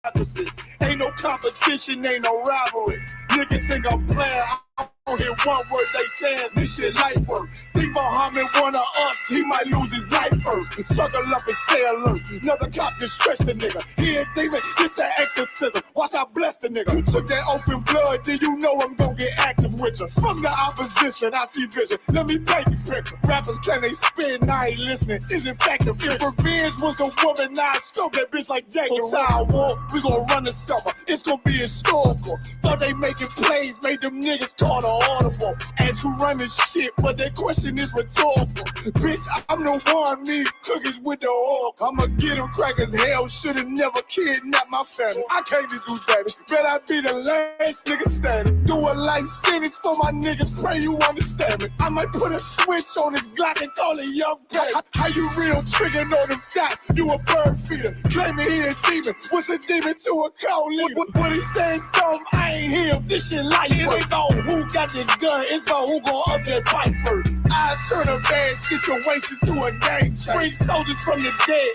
opposite. Ain't no competition, ain't no rivalry. Niggas think I'm playing. I don't hear one word they saying. This shit light work. Think Muhammad one of us, he might lose his life first. Suckle up and stay alert. Another cop can stretch the nigga. He ain't thinking this an exorcism. Watch I bless the nigga. You took that open blood, then you know I'm gonna get active with you. From the opposition, I see vision. Let me paint the picture. Rappers can they spin, I ain't listening. Is in fact the fear. If revenge was a woman, now I scope that bitch like Jake. For Tower War, we gonna run the summer. It's gonna be historical. Thought they making plays, made them niggas call the audible. Ask who run this shit, but that question is rhetorical. Bitch, I'm the one, me cookies with the oil. I'ma get them crackers, hell, should've never kidnapped my family. I can't do that. Bet I be the last nigga standing. Do a life sentence for my niggas, pray you understand me. I might put a switch on this Glock and call it young pay. How you real triggering on them dots? You a bird feeder, claiming he a demon. What's a demon to a cold leader? What he saying something, I ain't hear him. This shit light. It ain't about who got this gun, it's about who gon' up that pipe first. I turn a bad situation to a game change. Bring soldiers from the dead,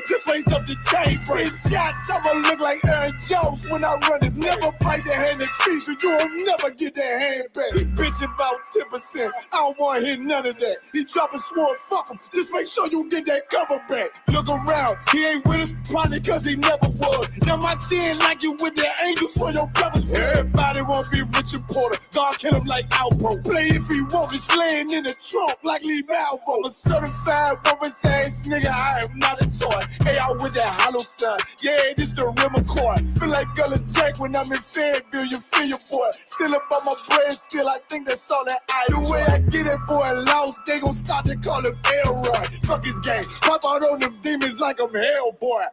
just raise up the chain. Bring shots, I'ma look like Aaron Jones when I run it. Never bite the hand that feeds you, you'll never get that hand back. He bitch about 10%, I don't wanna hear none of that. He dropping sword, fuck him, just make sure you get that cover back. Look around, he ain't with us, probably cause he never was. Now my chin like you with the angels for your brothers. Everybody wanna be Richard Porter, God kill him like Alpo. Play if he want, it's laying in the trunk like Lee Malvo. A certified woman's ass nigga, I am not a toy. Hey, I with that hollow sign, yeah, this the rim accord. Feel like Gullah Jack when I'm in Fayetteville, you feel your boy. Still up on my brain, still I think that's all that I do. The way I get it, boy, lost, they gon' start to call him Elroy. Fuck his game, pop out on them demons like I'm Hellboy.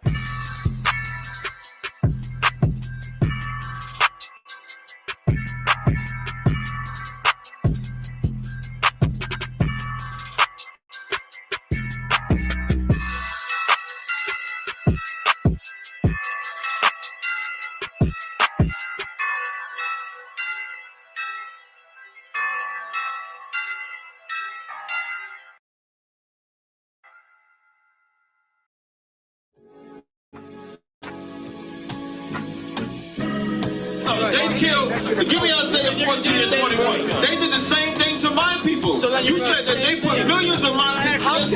They killed, give me Isaiah 14 and 21. They did the same thing to my people. So you said that they put millions of my actions.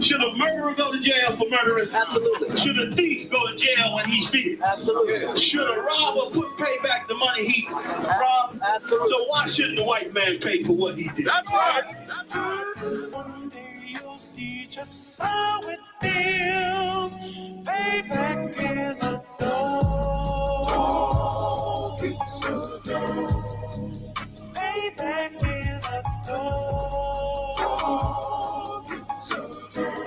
Should a murderer go to jail for murdering? Absolutely. Should a thief go to jail when he steals? Absolutely. Should a robber pay back the money he robbed? Absolutely. So why shouldn't the white man pay for what he did? That's right. That's right. One day you'll see just how it feels. Payback is a dog. It's a dog. Payback is a dog. It's a dog.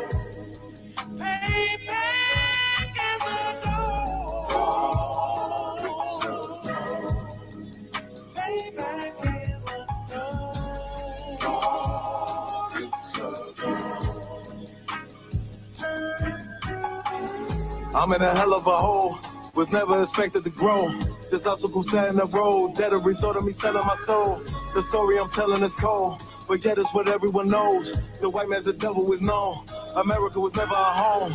Payback is a dog. It's a dog. Payback is a dog. It's a dog. I'm in a hell of a hole. Was never expected to grow. Just obstacles set in the road. That a result of me selling my soul. The story I'm telling is cold, but yet it's what everyone knows. The white man's the devil is known. America was never our home.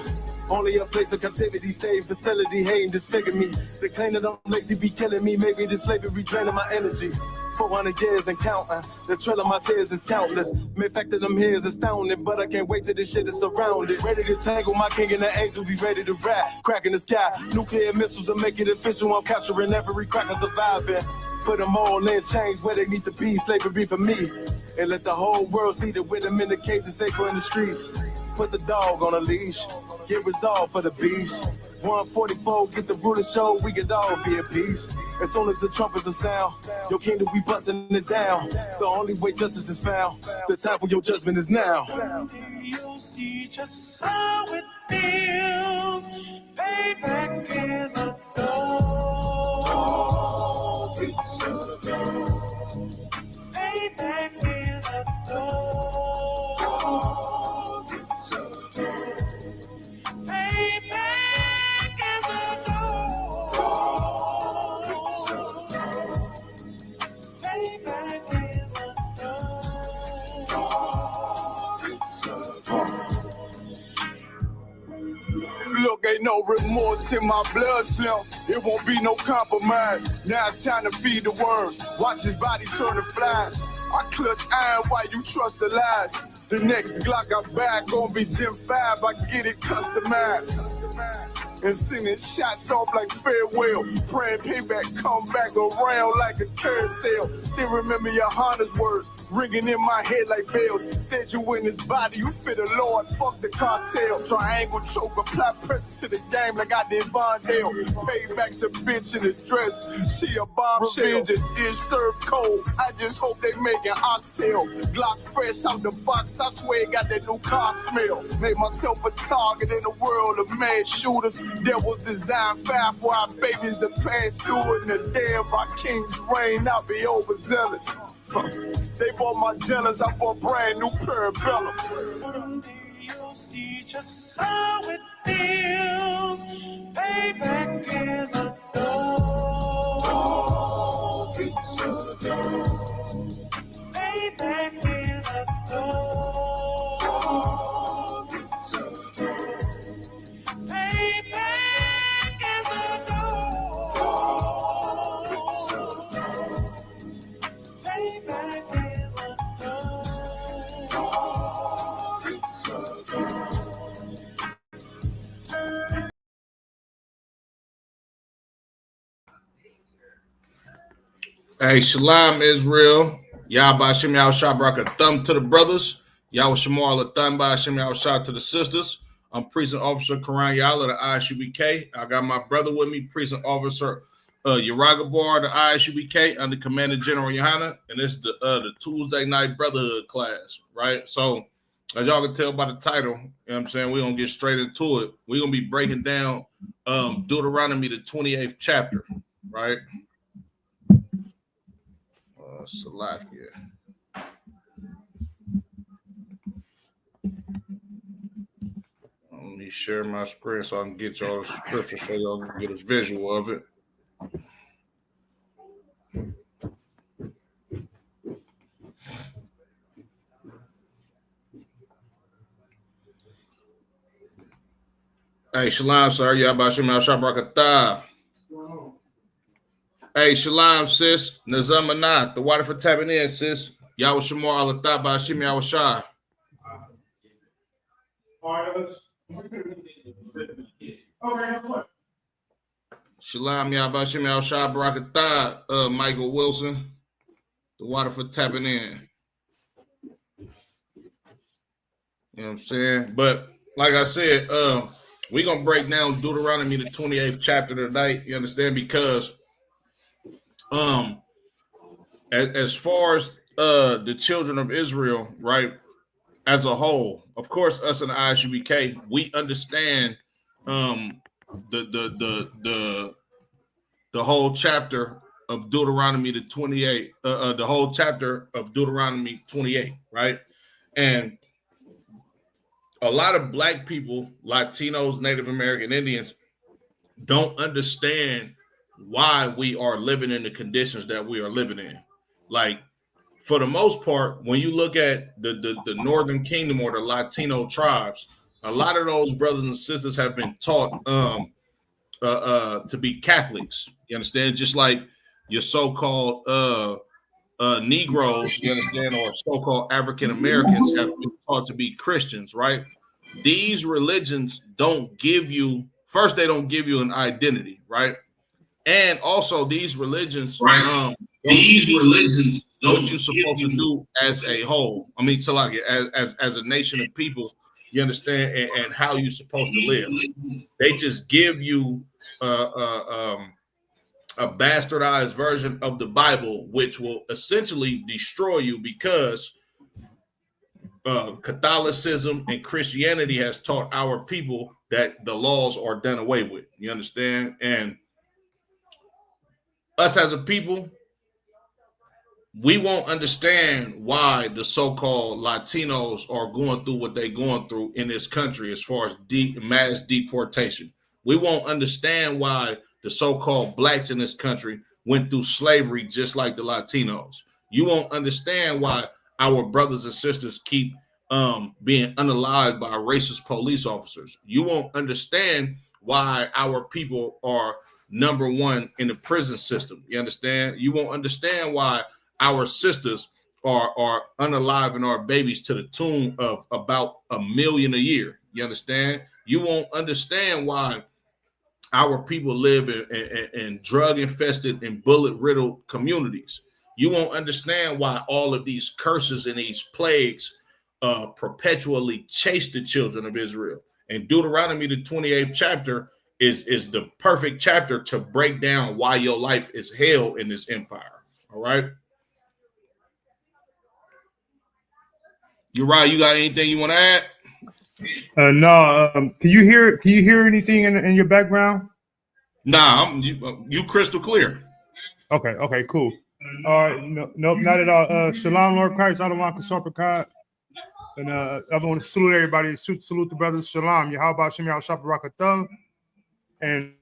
Only a place of captivity, safe facility, hating, disfigure me. They claim that I'm lazy, be killing me. Maybe this slavery draining my energy. 400 years and counting. The trail of my tears is countless. Main fact that I'm here is astounding, but I can't wait till this shit is surrounded. Ready to tangle my king and the angel, be ready to rap. Crack in the sky, nuclear missiles will make it official. I'm capturing every cracker surviving. Put them all in chains where they need to be. Slavery for me. And let the whole world see that with them in the cage and safer in the streets. Put the dog on a leash. Get resolved for the beast. 144, get the ruler show, we could all be at peace. As soon as the trumpets are sound, your kingdom we busting it down. The only way justice is found, the time for your judgment is now. You'll see just how it feels. Payback is a dog. It's a dog. Payback is a dog. It's a dog. Payback is a dog. It's a dog. Payback is a dog. It's a dog. Look, ain't no remorse in my blood slim. It won't be no compromise. Now it's time to feed the worms. Watch his body turn to flies. I clutch iron while you trust the lies. The next Glock I back gon' be Gen 5. I get it customized. And sending shots off like farewell. Praying payback come back around like a carousel. Still remember your Honda's words ringing in my head like bells. Said you in his body, you fit a Lord, fuck the cartel. Triangle choke, apply pressure to the game like I did Vondale. Payback's a bitch in a dress, she a bombshell. Revenge is served cold, I just hope they making oxtail. Glock fresh out the box, I swear it got that new car smell. Made myself a target in the world of mad shooters. That was designed fire for our babies to pass through in the day of our king's reign. I'll be overzealous. They bought my jealous, I bought brand new parabellums. Someday you'll see just how it feels. Payback is a dog. It's a dog. Payback is a dog. It's a dog. Payback is a dog. It's a dog. Payback is a dog. It's a dog. Hey, Shalom, Israel. Y'all by Shem Yahushua Barak, a thumb to the brothers. Y'all Shamar, a thumb by Shem Yahushua to the sisters. I'm Precinct Officer Karan Yala, the ISUBK. I got my brother with me, Precinct Officer Yaragabar, the ISUBK, under Commander General Yohana. And this is the Tuesday night Brotherhood class, right? So, as y'all can tell by the title, you know what I'm saying, we're going to get straight into it. We're going to be breaking down Deuteronomy, the 28th chapter, right? Salakia. Let me share my screen so I can get y'all the scripture so y'all can get a visual of it. Hey, Shalom, sir. Yabashim al-Shabrakatah. Hey, Shalom, sis. Nazamanat. The water for tapping in, sis. Yahweh al-Atah ba'ashim Yahushua. Shalom, Yabashim Yahushua Barakatah. Michael Wilson. The water for tapping in. You know what I'm saying? But like I said, we're going to break down Deuteronomy, the 28th chapter tonight. You understand? Because as far as the children of Israel, right, as a whole, of course, us in the ISUBK, we understand the whole chapter of Deuteronomy the 28, the whole chapter of Deuteronomy 28, right? And a lot of black people, Latinos, Native American Indians, don't understand why we are living in the conditions that we are living in. Like, for the most part, when you look at the Northern Kingdom or the Latino tribes, a lot of those brothers and sisters have been taught to be Catholics. You understand? Just like your so-called Negroes, you understand, or so-called African Americans have been taught to be Christians, right? These religions don't give you, first, they don't give you an identity, right? And also, these religions, right? These religions, what you're supposed to do as a whole. I mean, to like as a nation of people, you understand, and how you're supposed to live. They just give you a bastardized version of the Bible, which will essentially destroy you because Catholicism and Christianity has taught our people that the laws are done away with. You understand? And us as a people, we won't understand why the so-called Latinos are going through what they're going through in this country as far as mass deportation. We won't understand why the so-called blacks in this country went through slavery just like the Latinos. You won't understand why our brothers and sisters keep being unalived by racist police officers. You won't understand why our people are number one in the prison system. You understand? You won't understand why our sisters are unaliving our babies to the tune of about 1 million a year. You understand? You won't understand why our people live in drug-infested and bullet-riddled communities. You won't understand why all of these curses and these plagues perpetually chase the children of Israel. And Deuteronomy, the 28th chapter, is the perfect chapter to break down why your life is hell in this empire. All right? Uriah, you got anything you want to add? No. Can you hear anything in your background? Nah, you crystal clear. Okay, cool. Nope, not at all. Shalom, Lord Christ, Adonai Kasar. And I want to salute everybody. Salute the brothers. Shalom, Yahweh Shem Yahweh Shabarakatah. And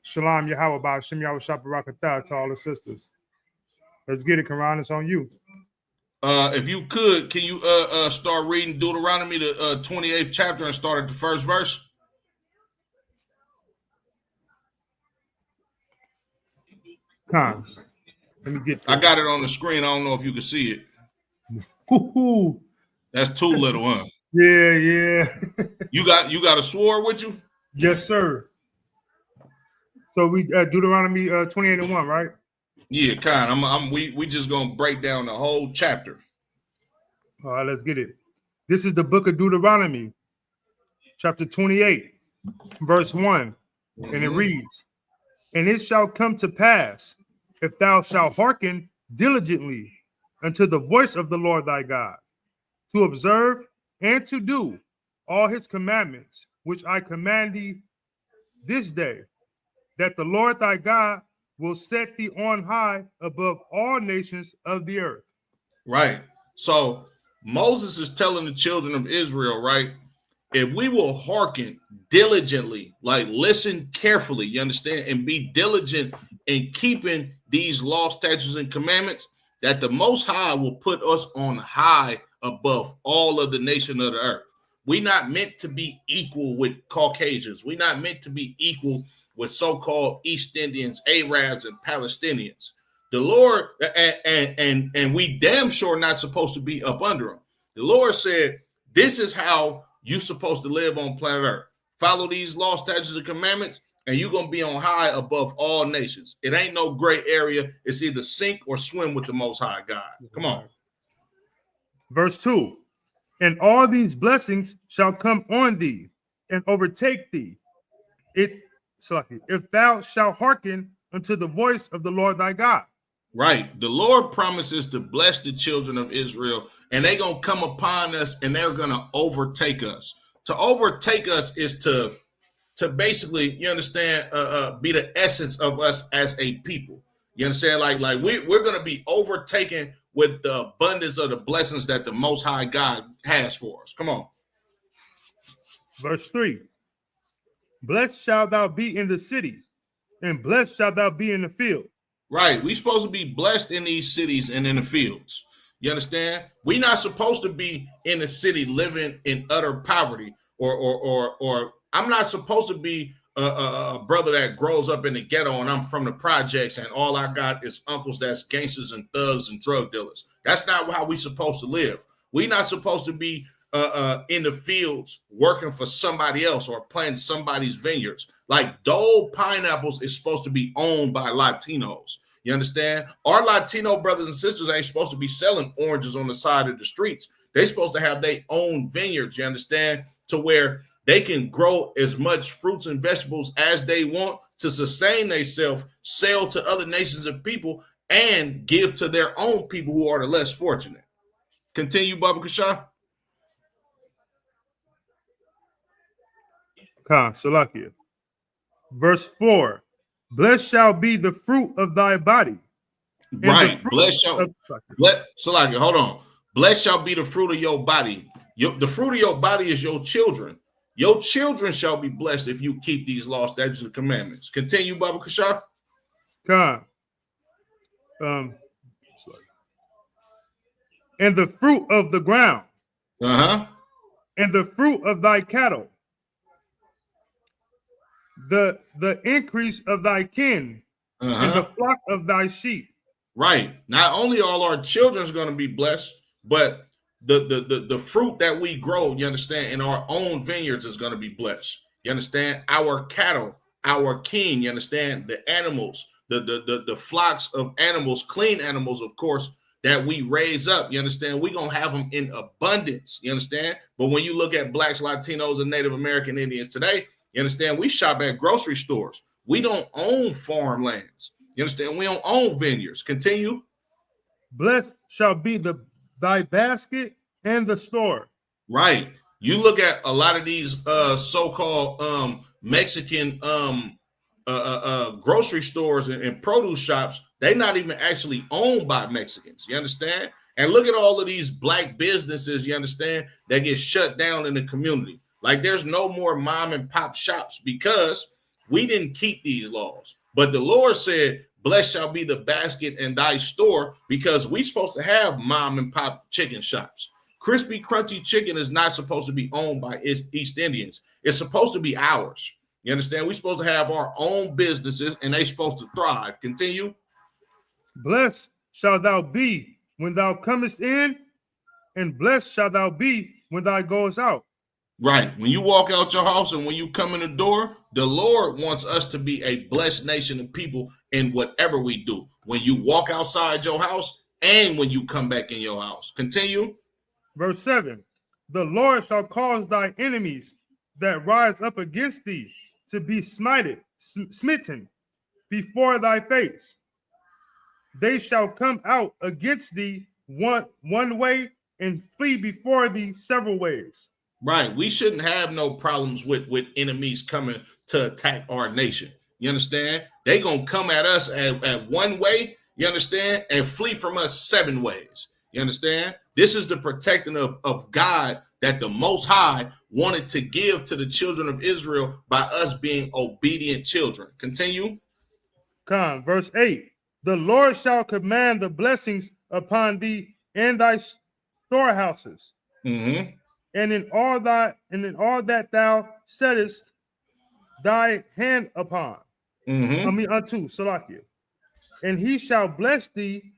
Shalom, Yahweh Shem Yahweh Shabarakatah to all the sisters. Let's get it, Quran. It's on you. If you could, can you start reading Deuteronomy, the 28th chapter, and start at the first verse? Come. Let me get. I got it on the screen. I don't know if you can see it. Ooh. That's too little, huh? Yeah. You got a sword with you? Yes, sir. So we Deuteronomy 28:1, right? Yeah, kind. We just gonna break down the whole chapter. All right, let's get it. This is the book of Deuteronomy, chapter 28, verse 1. And it reads, "And it shall come to pass, if thou shalt hearken diligently unto the voice of the Lord thy God, to observe and to do all his commandments, which I command thee this day, that the Lord thy God will set thee on high above all nations of the earth." Right. So Moses is telling the children of Israel, right? If we will hearken diligently, like listen carefully, you understand, and be diligent in keeping these law, statutes, and commandments, that the Most High will put us on high above all of the nation of the earth. We're not meant to be equal with Caucasians. We're not meant to be equal with so-called East Indians, Arabs, and Palestinians. The Lord, and we damn sure not supposed to be up under them. The Lord said, this is how you're supposed to live on planet Earth. Follow these law, statutes, and commandments, and you're going to be on high above all nations. It ain't no gray area. It's either sink or swim with the Most High God. Come on. Verse 2, "And all these blessings shall come on thee and overtake thee, if thou shalt hearken unto the voice of the Lord thy God." Right. The Lord promises to bless the children of Israel, and they're going to come upon us and they're going to overtake us. To overtake us is to basically, you understand, be the essence of us as a people. You understand? Like we're going to be overtaken with the abundance of the blessings that the Most High God has for us. Come on. Verse 3, "Blessed shalt thou be in the city, and blessed shalt thou be in the field." Right. We're supposed to be blessed in these cities and in the fields. You understand? We're not supposed to be in the city living in utter poverty, or I'm not supposed to be a brother that grows up in the ghetto and I'm from the projects and all I got is uncles that's gangsters and thugs and drug dealers. That's not how we're supposed to live. We're not supposed to be in the fields working for somebody else or planting somebody's vineyards. Like Dole Pineapples is supposed to be owned by Latinos. You understand? Our Latino brothers and sisters ain't supposed to be selling oranges on the side of the streets. They're supposed to have their own vineyards, you understand, to where they can grow as much fruits and vegetables as they want to sustain themselves, sell to other nations and people, and give to their own people who are the less fortunate. Continue, Baba Kasha. Salakia. Verse 4, "Blessed shall be the fruit of thy body." Right. Blessed shall Salakia, hold on. Blessed shall be the fruit of your body. The fruit of your body is your children. Your children shall be blessed if you keep these laws, statutes, and commandments. Continue, Baba Kasha. And the fruit of the ground, and the fruit of thy cattle, the increase of thy kin, and the flock of thy sheep. Right. Not only all our children's going to be blessed, but the fruit that we grow, you understand, in our own vineyards is going to be blessed. You understand? Our cattle, our king, you understand? The animals, the flocks of animals, clean animals, of course, that we raise up. You understand? We're going to have them in abundance. You understand? But when you look at blacks, Latinos, and Native American Indians today, you understand? We shop at grocery stores. We don't own farmlands. You understand? We don't own vineyards. Continue. Blessed shall be thy basket and the store. Right. You look at a lot of these so-called Mexican grocery stores and produce shops. They're not even actually owned by Mexicans. You understand? And look at all of these black businesses, you understand, that get shut down in the community. Like there's no more mom and pop shops because we didn't keep these laws. But the Lord said, blessed shall be the basket and thy store, because we're supposed to have mom and pop chicken shops. Crispy, crunchy chicken is not supposed to be owned by East Indians. It's supposed to be ours. You understand? We're supposed to have our own businesses and they're supposed to thrive. Continue. Blessed shalt thou be when thou comest in, and blessed shalt thou be when thou goest out. Right. When you walk out your house and when you come in the door, the Lord wants us to be a blessed nation of people in whatever we do. When you walk outside your house and when you come back in your house. Continue. Verse 7. The Lord shall cause thy enemies that rise up against thee to be smitten before thy face. They shall come out against thee one way and flee before thee several ways. Right. We shouldn't have no problems with enemies coming to attack our nation. You understand? They going to come at us at one way, you understand, and flee from us 7 ways. You understand? This is the protecting of God that the Most High wanted to give to the children of Israel by us being obedient children. Continue. Verse 8. The Lord shall command the blessings upon thee in thy storehouses. Mm-hmm. And in all that thou settest thy hand upon. Unto Salakia. And he shall bless thee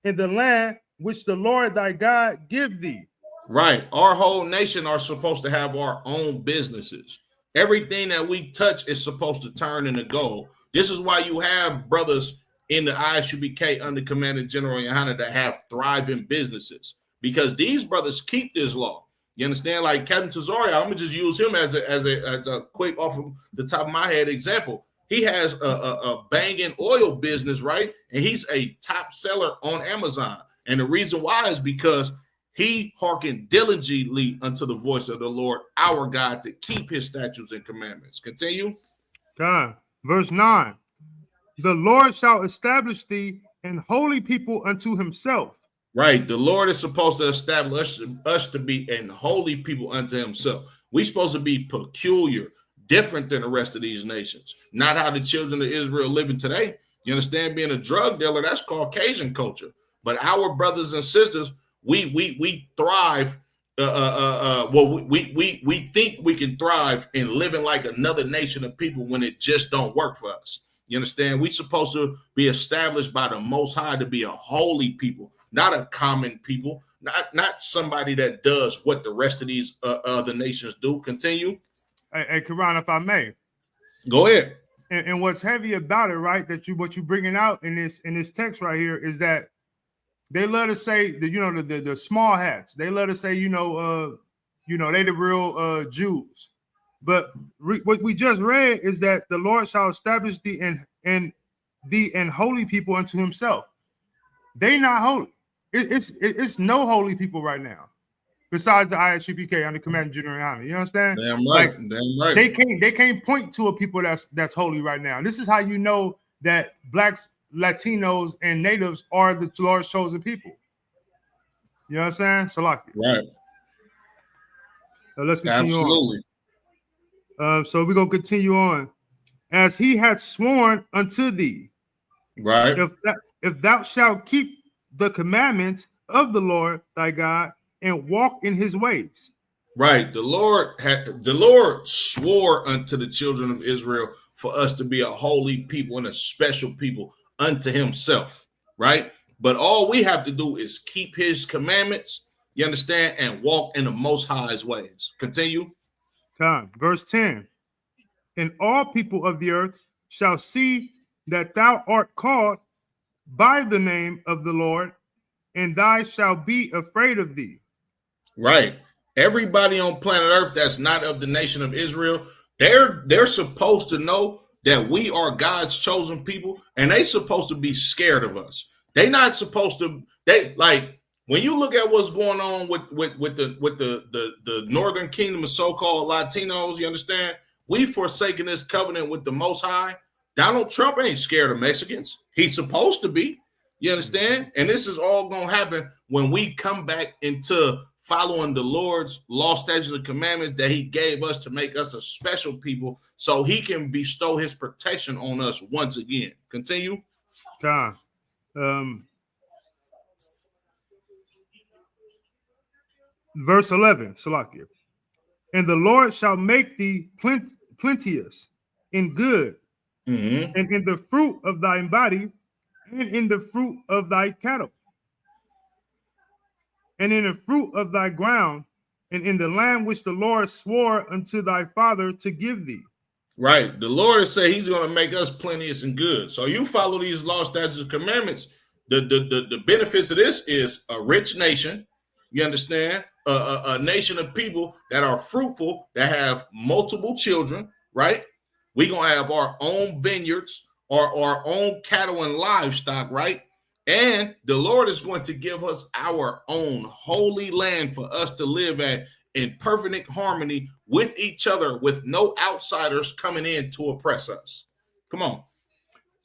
in the land which the Lord thy God give thee. Right. Our whole nation are supposed to have our own businesses. Everything that we touch is supposed to turn into gold. This is why you have brothers in the ISUBK under Commandant General Yohana that have thriving businesses, because these brothers keep this law. You understand? Like Captain Tazaria, I'm gonna just use him as a quick off of the top of my head example. He has a banging oil business, right? And he's a top seller on Amazon. And the reason why is because he hearkened diligently unto the voice of the Lord, our God, to keep his statutes and commandments. Continue. Verse 9. The Lord shall establish thee an holy people unto himself. Right. The Lord is supposed to establish us to be an holy people unto himself. We're supposed to be peculiar, different than the rest of these nations. Not how the children of Israel living today. You understand? Being a drug dealer, that's Caucasian culture. But our brothers and sisters, we thrive. We think we can thrive in living like another nation of people when it just don't work for us. You understand? We're supposed to be established by the Most High to be a holy people, not a common people, not somebody that does what the rest of these other nations do. Continue. Hey, Quran, if I may. Go ahead. And what's heavy about it, right? What you bringing out in this text right here is that they love to say that, the small hats. They love to say, they the real Jews. But what we just read is that the Lord shall establish thee and holy people unto himself. They not holy. It's no holy people right now, besides the ISUPK under Commandant General Yohana. You understand? Damn right. Damn right. They can't point to a people that's holy right now. This is how you know that blacks, Latinos, and natives are the Lord's chosen people. You know what I'm saying? Salaki. Right. So let's continue Absolutely. on. So we're going to continue on. As he had sworn unto thee. Right. If thou shalt keep the commandments of the Lord thy God and walk in his ways. Right. The Lord swore unto the children of Israel for us to be a holy people and a special people unto himself. Right. But all we have to do is keep his commandments, you understand, and walk in the Most High's ways. Continue. Verse 10. And all people of the earth shall see that thou art called by the name of the Lord, and they shall be afraid of thee. Right. Everybody on planet Earth that's not of the nation of Israel, they're supposed to know that we are God's chosen people, and they supposed to be scared of us. They not supposed to. They like when you look at what's going on with the northern kingdom of so-called Latinos. You understand? We've forsaken this covenant with the Most High. Donald Trump ain't scared of Mexicans. He's supposed to be. You understand? And this is all going to happen when we come back into following the Lord's law, statutes, and commandments that he gave us to make us a special people so he can bestow his protection on us once again. Continue. Verse 11, Salakia. And the Lord shall make thee plenteous in good, and in the fruit of thy body, and in the fruit of thy cattle, and in the fruit of thy ground, and in the land which the Lord swore unto thy father to give thee. Right. The Lord said he's going to make us plenteous and good. So you follow these law, statutes, and commandments. The benefits of this is a rich nation. You understand? A nation of people that are fruitful, that have multiple children, right? We're going to have our own vineyards or our own cattle and livestock, right? And the Lord is going to give us our own holy land for us to live at in perfect harmony with each other, with no outsiders coming in to oppress us. Come on.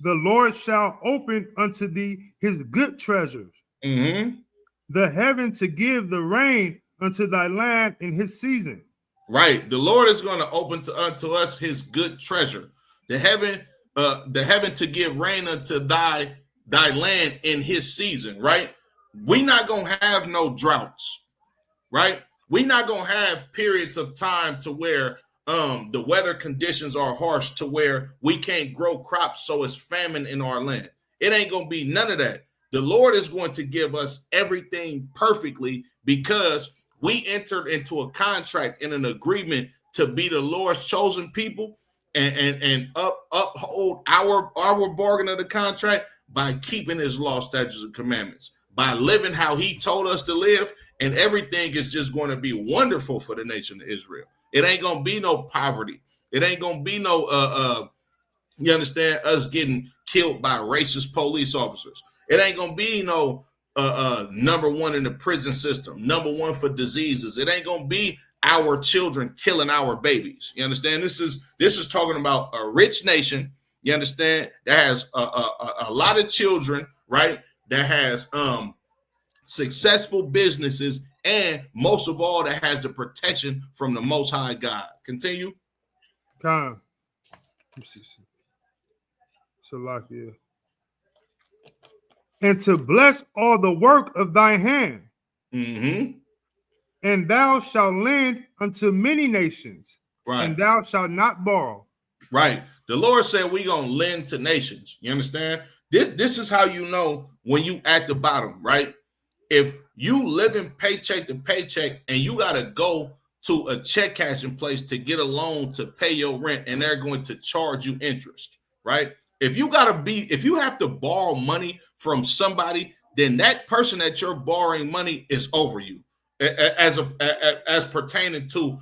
The Lord shall open unto thee his good treasures, the heaven to give the rain unto thy land in his season. Right. The Lord is going to open unto us his good treasure, the heaven to give rain unto thy land in his season. Right. We're not going to have no droughts. Right. We're not going to have periods of time to where the weather conditions are harsh to where we can't grow crops. So it's famine in our land. It ain't going to be none of that. The Lord is going to give us everything perfectly because we entered into a contract and an agreement to be the Lord's chosen people and uphold our bargain of the contract by keeping his law, statutes, and commandments, by living how he told us to live, and everything is just going to be wonderful for the nation of Israel. It ain't going to be no poverty. It ain't going to be no, you understand, us getting killed by racist police officers. It ain't going to be no number one in the prison system, number one for diseases. It ain't going to be our children killing our babies. You understand? This is talking about a rich nation, you understand, that has a lot of children, right, that has successful businesses, and most of all, that has the protection from the Most High God. Continue. Salakia. And to bless all the work of thy hand. And thou shalt lend unto many nations, right, and thou shalt not borrow. Right. The Lord said we're going to lend to nations. You understand? This is how you know when you at the bottom, right? If you living paycheck to paycheck and you got to go to a check cashing place to get a loan to pay your rent, and they're going to charge you interest, right? If you have to borrow money from somebody, then that person that you're borrowing money is over you as pertaining to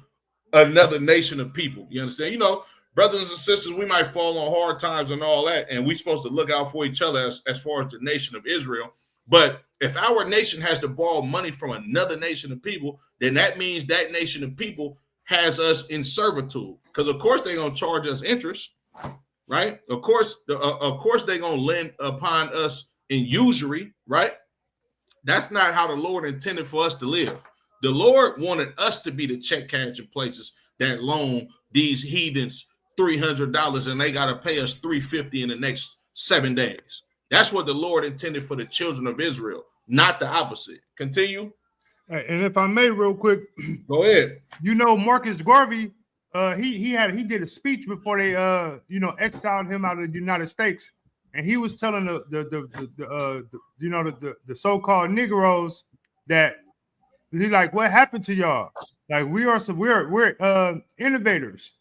another nation of people. You understand? You know, brothers and sisters, we might fall on hard times and all that, and we're supposed to look out for each other as far as the nation of Israel. But if our nation has to borrow money from another nation of people, then that means that nation of people has us in servitude, because of course they're going to charge us interest, right? Of course they're going to lend upon us in usury, right? That's not how the Lord intended for us to live. The Lord wanted us to be the check cashing places that loan these heathens $300 and they got to pay us $350 in the next 7 days. That's what the Lord intended for the children of Israel, not the opposite. Continue. And if I may, real quick, Go ahead. you know, Marcus Garvey, he did a speech before they exiled him out of the United States, and he was telling the so-called Negroes that he's like, what happened to y'all? Like we're innovators.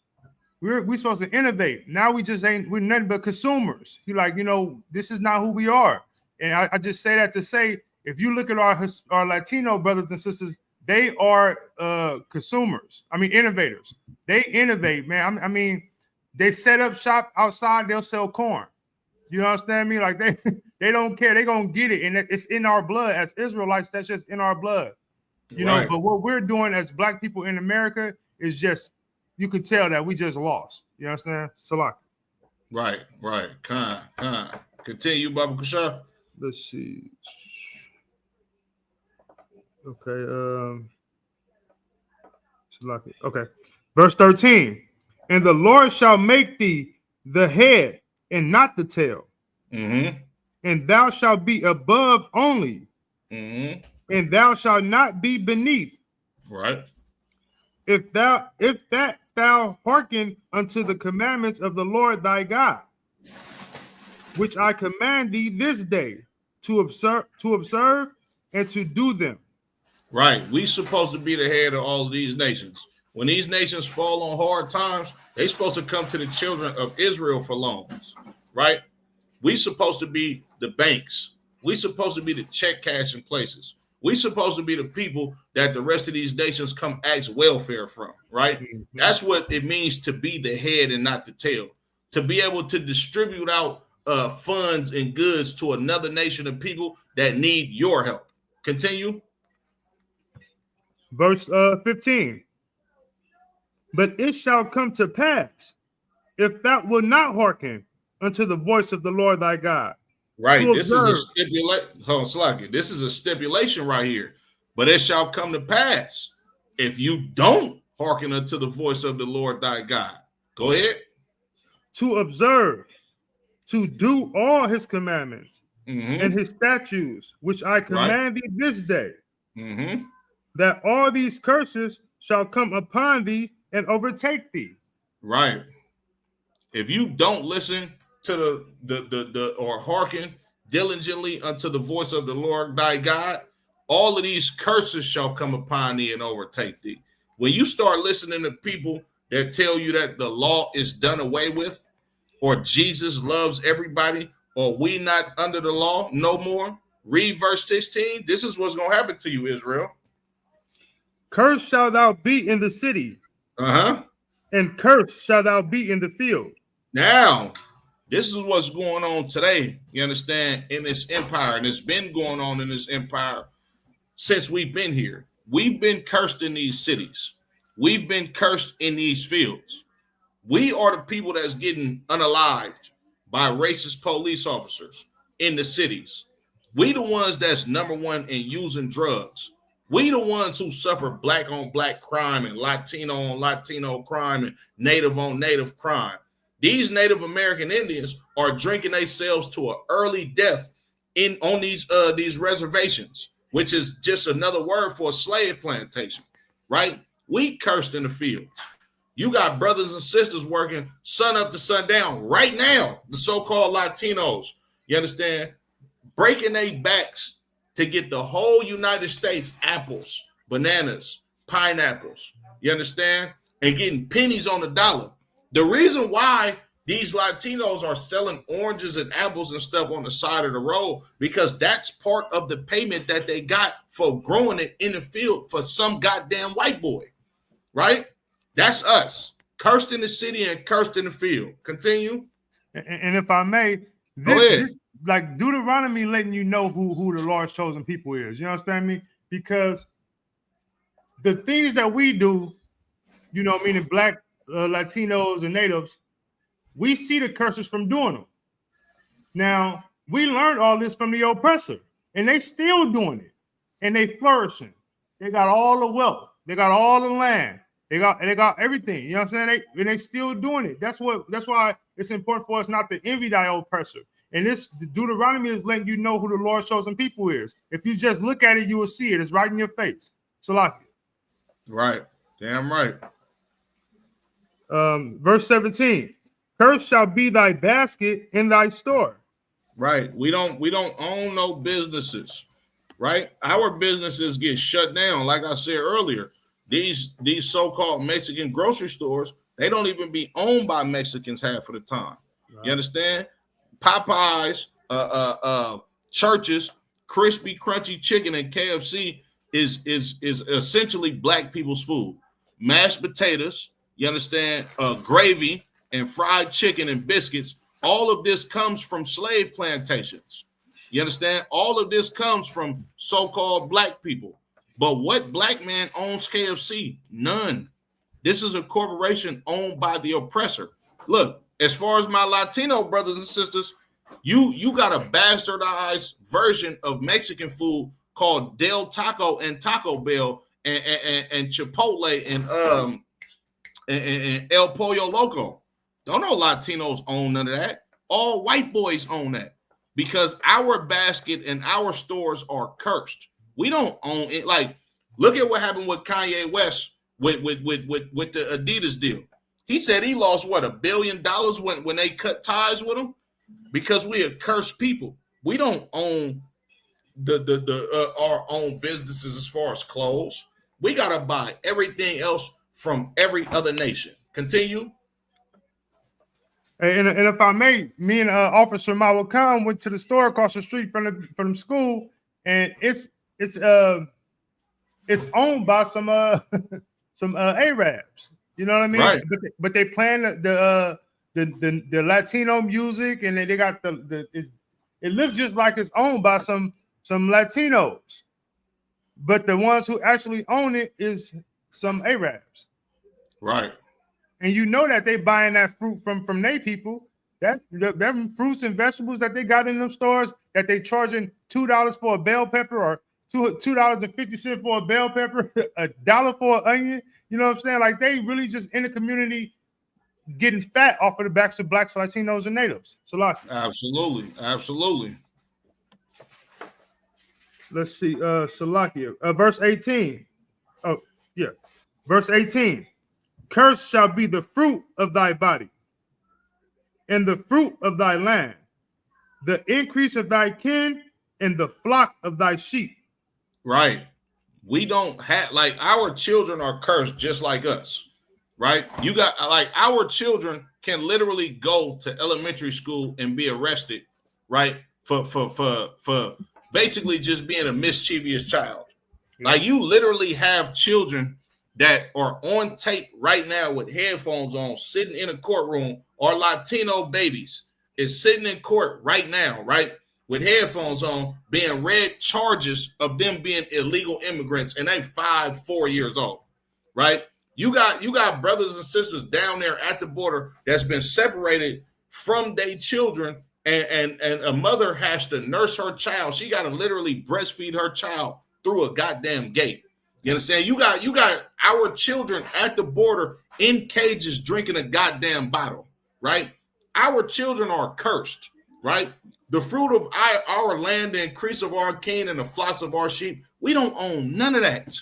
We're supposed to innovate. Now we're nothing but consumers. He like, this is not who we are. And I just say that to say, if you look at our Latino brothers and sisters, they are consumers. I mean, innovators. They innovate, man. I mean, they set up shop outside. They'll sell corn. You understand me? Like they don't care. They're gonna get it, and it's in our blood as Israelites. That's just in our blood. You know. But what we're doing as Black people in America is just, you could tell that we just lost. You understand? Salak. Right. Continue, Baba Kushar. Let's see. Okay. Okay. Verse 13. And the Lord shall make thee the head and not the tail. Mm-hmm. And thou shalt be above only. Mm-hmm. And thou shalt not be beneath. Right. If thou hearken unto the commandments of the Lord thy God, which I command thee this day to observe and to do them. Right. We supposed to be the head of all of these nations. When these nations fall on hard times, they supposed to come to the children of Israel for loans. Right. We supposed to be the banks. We supposed to be the check cashing places. We supposed to be the people that the rest of these nations come ask welfare from. Right. Mm-hmm. That's what it means to be the head and not the tail. To be able to distribute out funds and goods to another nation of people that need your help. Continue. Verse 15. But it shall come to pass, if thou wilt not hearken unto the voice of the Lord thy God. Right. This is a stipulation. Hold on, Slacky. This is a stipulation right here. But it shall come to pass, if you don't hearken unto the voice of the Lord thy God. Go ahead. To observe, to do all his commandments and his statutes, which I command thee this day, that all these curses shall come upon thee and overtake thee. Right. If you don't listen to the or hearken diligently unto the voice of the Lord thy God, all of these curses shall come upon thee and overtake thee. When you start listening to people that tell you that the law is done away with, or Jesus loves everybody, or we not under the law no more, read verse 16. This is what's going to happen to you, Israel. Cursed shalt thou be in the city, and cursed shalt thou be in the field. Now, this is what's going on today, you understand, in this empire, and it's been going on in this empire since we've been here. We've been cursed in these cities. We've been cursed in these fields. We are the people that's getting unalived by racist police officers in the cities. We the ones that's number one in using drugs. We the ones who suffer black on black crime and Latino on Latino crime and native on native crime. These Native American Indians are drinking themselves to an early death on these reservations, which is just another word for a slave plantation, right? We cursed in the fields. You got brothers and sisters working sun up to sundown right now, the so-called Latinos, you understand, breaking their backs to get the whole United States apples, bananas, pineapples, you understand, and getting pennies on the dollar. The reason why these Latinos are selling oranges and apples and stuff on the side of the road, because that's part of the payment that they got for growing it in the field for some goddamn white boy, right? That's us, cursed in the city and cursed in the field. Continue. And if I may, this like Deuteronomy letting you know who the Lord's chosen people is. You understand me? Because the things that we do, you know, meaning black, Latinos and natives, we see the curses from doing them. Now, we learned all this from the oppressor, and they still doing it, and they flourishing. They got all the wealth. They got all the land. They got everything. You know what I'm saying? They still doing it. That's why it's important for us not to envy thy oppressor. And this Deuteronomy is letting you know who the Lord's chosen people is. If you just look at it, you will see it. It's right in your face. Salaki. Right. Damn right. Verse 17. Cursed shall be thy basket in thy store. Right. We don't own no businesses. Right. Our businesses get shut down. Like I said earlier, these so-called Mexican grocery stores, they don't even be owned by Mexicans half of the time. Right. You understand? Popeyes, churches, crispy, crunchy chicken, and KFC is essentially black people's food. Mashed potatoes, you understand, gravy and fried chicken and biscuits. All of this comes from slave plantations. You understand? All of this comes from so-called black people. But what black man owns KFC? None. This is a corporation owned by the oppressor. Look, as far as my Latino brothers and sisters, you got a bastardized version of Mexican food called Del Taco and Taco Bell and Chipotle and El Pollo Loco. Don't know Latinos own none of that. All white boys own that because our basket and our stores are cursed. We don't own it. Like, look at what happened with Kanye West with the Adidas deal. He said he lost what, $1 billion when they cut ties with him because we are cursed people. We don't own our own businesses as far as clothes. We gotta buy everything else from every other nation. Continue. And if I may, me and Officer Mawakam went to the store across the street from the school, and it's owned by some Arabs. You know what I mean? Right. But they playing the Latino music, and they got it looks just like it's owned by some Latinos, but the ones who actually own it is some Arabs. Right. And you know that they buying that fruit from their people. That them fruits and vegetables that they got in them stores that they charging $2 for a bell pepper or $2.50 for a bell pepper, $1 for an onion. You know what I'm saying? Like they really just in the community getting fat off of the backs of blacks, Latinos, and natives. Salaki. Absolutely. Let's see. Salakia. Verse 18. Oh, yeah. Verse 18. Cursed shall be the fruit of thy body, and the fruit of thy land, the increase of thy kin, and the flock of thy sheep. Right. We don't have, like, our children are cursed just like us. Right. You got, like, our children can literally go to elementary school and be arrested. Right. For basically just being a mischievous child. Yeah. Like, you literally have children that are on tape right now with headphones on, sitting in a courtroom, or Latino babies is sitting in court right now, right, with headphones on, being read charges of them being illegal immigrants, and they 4 years old, right? You got brothers and sisters down there at the border that's been separated from their children, and a mother has to nurse her child. She got to literally breastfeed her child through a goddamn gate. You understand? You got our children at the border in cages drinking a goddamn bottle, right? Our children are cursed, right? The fruit of our land, the increase of our kin, and the flocks of our sheep. We don't own none of that.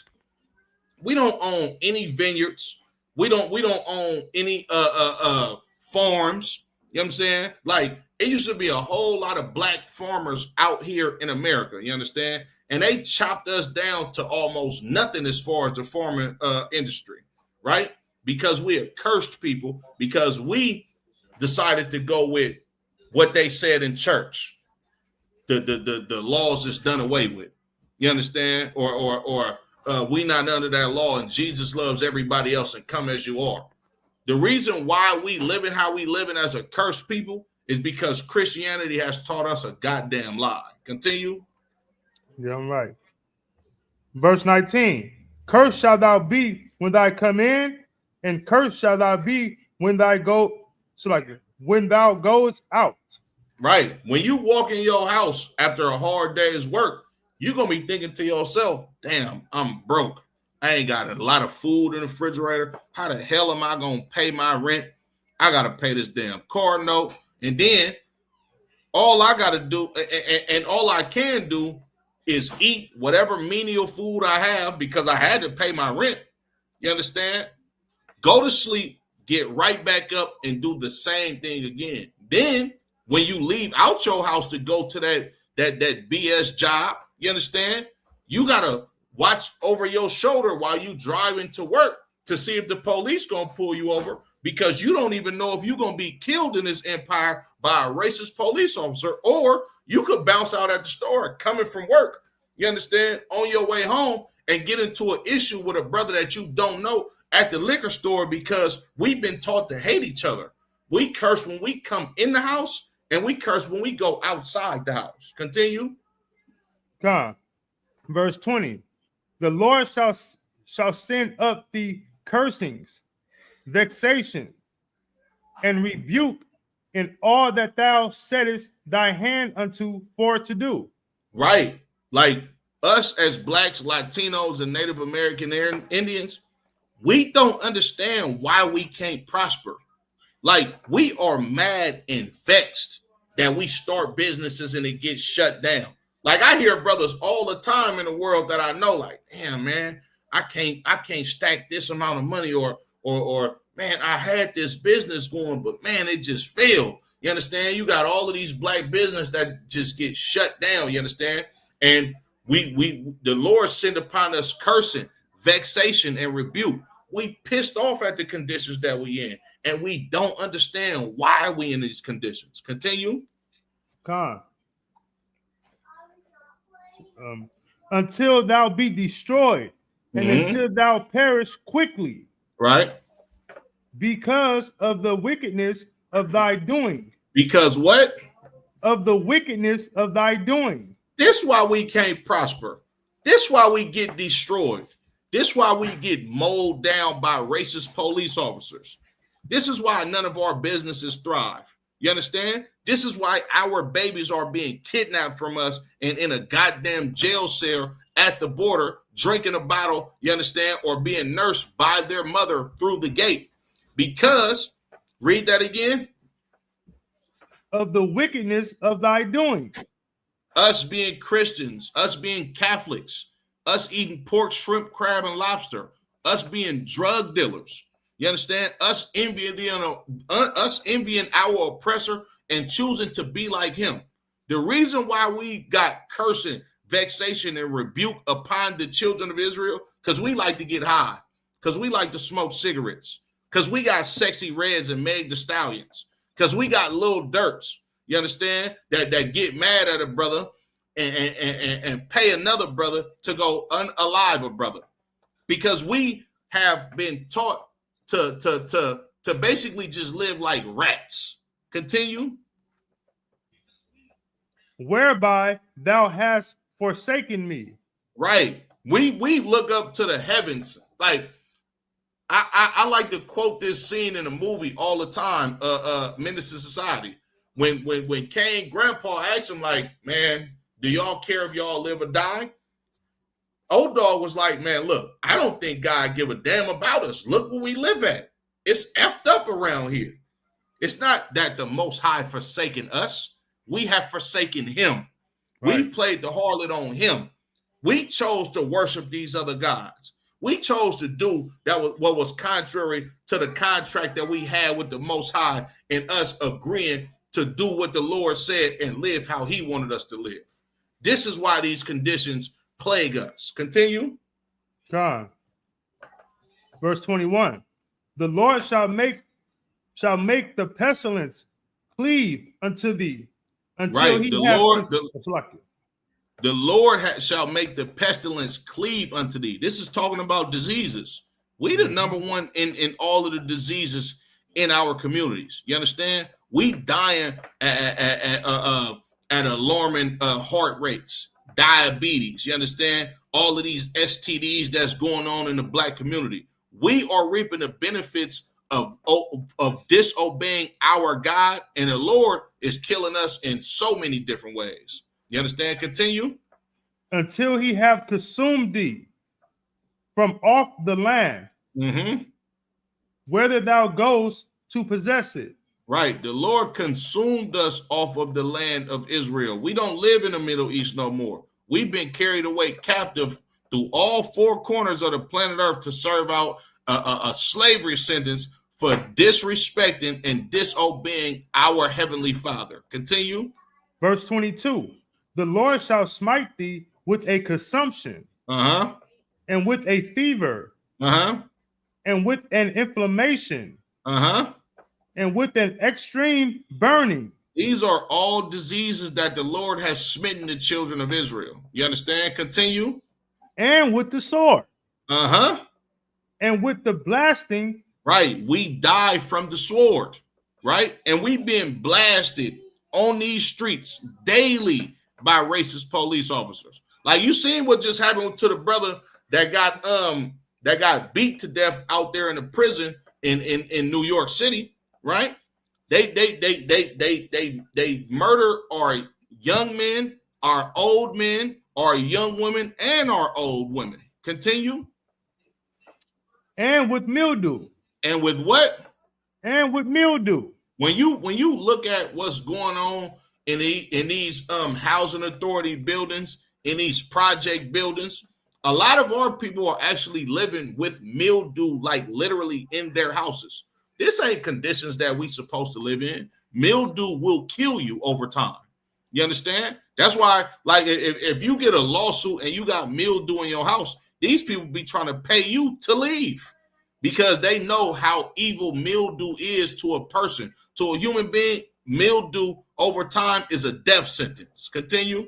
We don't own any vineyards. We don't own any farms. You know what I'm saying? Like, it used to be a whole lot of black farmers out here in America. You understand? And they chopped us down to almost nothing as far as the farming industry, right? Because we are cursed people, because we decided to go with what they said in church. The laws is done away with. You understand? Or we not under that law, and Jesus loves everybody else, and come as you are. The reason why we living how we living as a cursed people is because Christianity has taught us a goddamn lie. Continue. Yeah, I'm right. Verse 19. Cursed shalt thou be when thou come in, and cursed shalt thou be when thou go. So like when thou goest out. Right. When you walk in your house after a hard day's work, you're gonna be thinking to yourself, damn, I'm broke. I ain't got a lot of food in the refrigerator. How the hell am I gonna pay my rent? I gotta pay this damn car note. And then all I gotta do, and all I can do, is eat whatever menial food I have because I had to pay my rent. You understand? Go to sleep, get right back up and do the same thing again. Then when you leave out your house to go to that BS job, you understand? You gotta watch over your shoulder while you driving to work to see if the police gonna pull you over, because you don't even know if you're gonna be killed in this empire by a racist police officer, or you could bounce out at the store coming from work, you understand, on your way home and get into an issue with a brother that you don't know at the liquor store because we've been taught to hate each other. We curse when we come in the house and we curse when we go outside the house. Continue. God. Verse 20. The Lord shall send up the cursings, vexation, and rebuke in all that thou settest thy hand unto for to do. Right. Like us as blacks, Latinos, and Native American Indians, we don't understand why we can't prosper. Like, we are mad and vexed that we start businesses and it gets shut down. Like, I hear brothers all the time in the world that I know, like, damn, man, I can't stack this amount of money, or man, I had this business going, but man, it just failed. You understand? You got all of these black business that just get shut down. You understand? And the Lord send upon us cursing, vexation, and rebuke. We pissed off at the conditions that we in, and we don't understand why we in these conditions. Continue. God. Until thou be destroyed, and until thou perish quickly. Right. Because of the wickedness of thy doing. Because what? Of the wickedness of thy doing. This why we can't prosper. This why we get destroyed. This why we get mowed down by racist police officers. This is why none of our businesses thrive. You understand? This is why our babies are being kidnapped from us and in a goddamn jail cell at the border, drinking a bottle, you understand, or being nursed by their mother through the gate. Because, read that again. Of the wickedness of thy doing. Us being Christians, us being Catholics, us eating pork, shrimp, crab, and lobster, us being drug dealers. You understand? Us envying our oppressor and choosing to be like him. The reason why we got cursing, vexation, and rebuke upon the children of Israel, because we like to get high, because we like to smoke cigarettes, because we got sexy reds and Meg the Stallions, because we got little dirts, you understand, that get mad at a brother and pay another brother to go unalive a brother, because we have been taught to basically just live like rats. Continue. Whereby thou hast forsaken me. Right. We look up to the heavens. Like, I like to quote this scene in a movie all the time, Menace to Society. When Cain grandpa asked him, like, man, do y'all care if y'all live or die? Old dog was like, man, look, I don't think God give a damn about us. Look where we live at. It's effed up around here. It's not that the Most High forsaken us. We have forsaken him. Right. We've played the harlot on him. We chose to worship these other gods. We chose to do what was contrary to the contract that we had with the Most High, and us agreeing to do what the Lord said and live how he wanted us to live. This is why these conditions plague us. Continue. God. Verse 21. The Lord shall make the pestilence cleave unto thee until he the Lord shall make the pestilence cleave unto thee. This is talking about diseases. We the number one in all of the diseases in our communities. You understand? We dying at alarming heart rates, diabetes. You understand? All of these STDs that's going on in the black community. We are reaping the benefits of disobeying our God, and the Lord is killing us in so many different ways. You understand? Continue. Until he have consumed thee from off the land, whether thou goest to possess it. Right. The Lord consumed us off of the land of Israel. We don't live in the Middle East no more. we've been carried away captive through all four corners of the planet Earth to serve out a slavery sentence for disrespecting and disobeying our Heavenly Father. Continue. Verse 22. The Lord shall smite thee with a consumption, and with a fever, and with an inflammation, and with an extreme burning. These are all diseases that the Lord has smitten the children of Israel. You understand? Continue. And with the sword. And with the blasting. Right. We die from the sword. Right. And we've been blasted on these streets daily by racist police officers. Like, you seen what just happened to the brother that got beat to death out there in the prison in New York City, right? They murder our young men, our old men, our young women, and our old women. Continue. And with mildew. And with what? And with mildew. When you look at what's going on in these housing authority buildings, in these project buildings, a lot of our people are actually living with mildew, like literally in their houses. This ain't conditions that we supposed to live in. Mildew will kill you over time. You understand? That's why, like, if you get a lawsuit and you got mildew in your house, these people be trying to pay you to leave because they know how evil mildew is to a person. To a human being, mildew over time is a death sentence. Continue.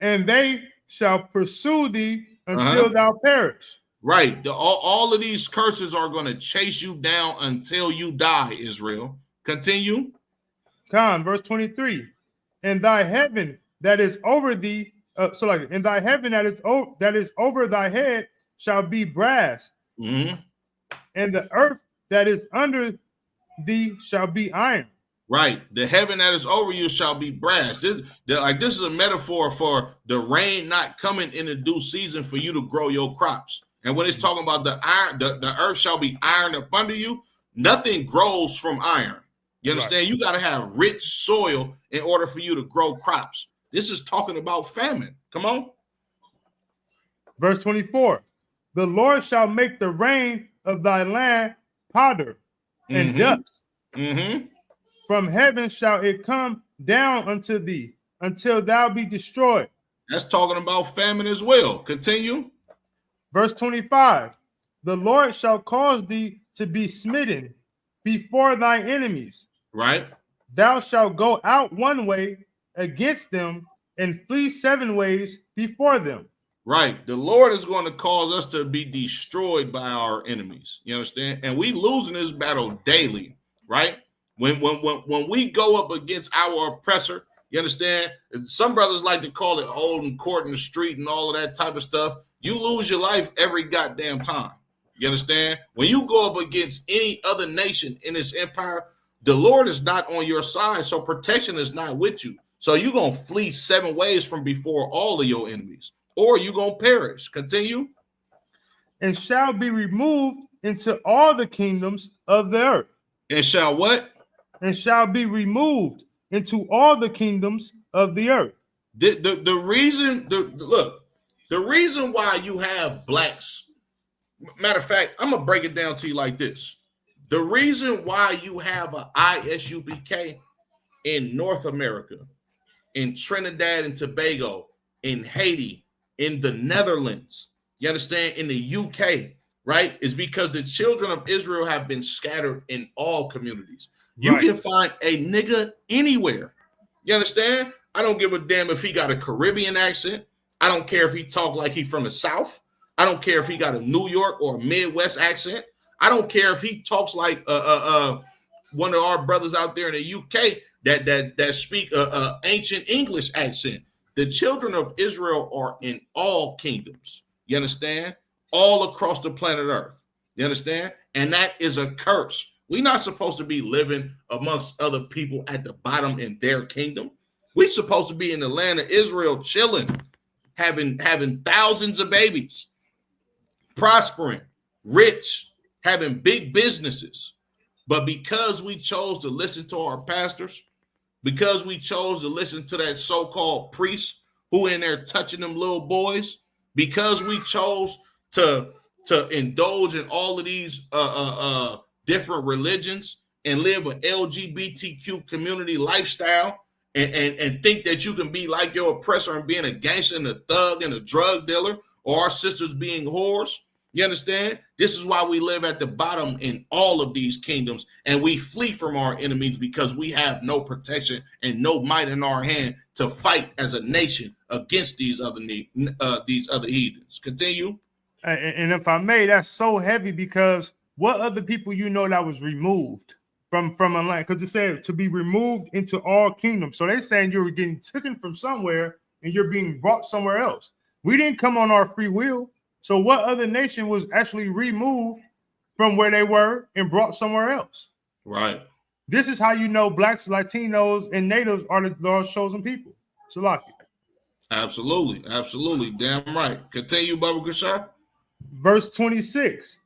And they shall pursue thee until thou perish. Right. All of these curses are going to chase you down until you die, Israel. Continue. Verse 23. And thy heaven that is over thee, and thy heaven that is over thy head shall be brass, and the earth that is under thee shall be iron. Right. The heaven that is over you shall be brass. This is a metaphor for the rain not coming in a due season for you to grow your crops. And when it's talking about the iron, the earth shall be iron up under you, nothing grows from iron. You understand? Right. You got to have rich soil in order for you to grow crops. This is talking about famine. Come on. Verse 24. The Lord shall make the rain of thy land powder and dust. From heaven shall it come down unto thee until thou be destroyed. That's talking about famine as well. Continue. Verse 25. The Lord shall cause thee to be smitten before thy enemies. Right. Thou shalt go out one way against them and flee 7 ways before them. Right. The Lord is going to cause us to be destroyed by our enemies. You understand? And we losing this battle daily, right? When we go up against our oppressor, you understand? Some brothers like to call it holding court in the street and all of that type of stuff. You lose your life every goddamn time. You understand? When you go up against any other nation in this empire, the Lord is not on your side, so protection is not with you. So you're going to flee 7 ways from before all of your enemies, or you're going to perish. Continue. And shall be removed into all the kingdoms of the earth. And shall what? And shall be removed into all the kingdoms of the earth. The reason why you have blacks, matter of fact, I'm going to break it down to you like this. The reason why you have an ISUPK in North America, in Trinidad and Tobago, in Haiti, in the Netherlands, you understand, in the UK, right, is because the children of Israel have been scattered in all communities. You can find a nigga anywhere. You understand? I don't give a damn if he got a Caribbean accent. I don't care if he talk like he from the South. I don't care if he got a New York or a Midwest accent. I don't care if he talks like one of our brothers out there in the UK that speak ancient English accent. The children of Israel are in all kingdoms. You understand? All across the planet Earth. You understand? And that is a curse. We're not supposed to be living amongst other people at the bottom in their kingdom. We're supposed to be in the land of Israel chilling, having thousands of babies, prospering, rich, having big businesses. But because we chose to listen to our pastors, because we chose to listen to that so-called priest who in there touching them little boys, because we chose to indulge in all of these different religions and live an LGBTQ community lifestyle and think that you can be like your oppressor and being a gangster and a thug and a drug dealer, or our sisters being whores. You understand? This is why we live at the bottom in all of these kingdoms, and we flee from our enemies because we have no protection and no might in our hand to fight as a nation against these other heathens. Continue. And if I may, that's so heavy, because what other people that was removed from a land? Because it said to be removed into all kingdoms. So they're saying you were getting taken from somewhere and you're being brought somewhere else. We didn't come on our free will. So what other nation was actually removed from where they were and brought somewhere else? Right. This is how you know blacks, Latinos, and natives are the Lord's chosen people. Salaki. Absolutely. Absolutely. Damn right. Continue, Baba Kushar. Verse 26.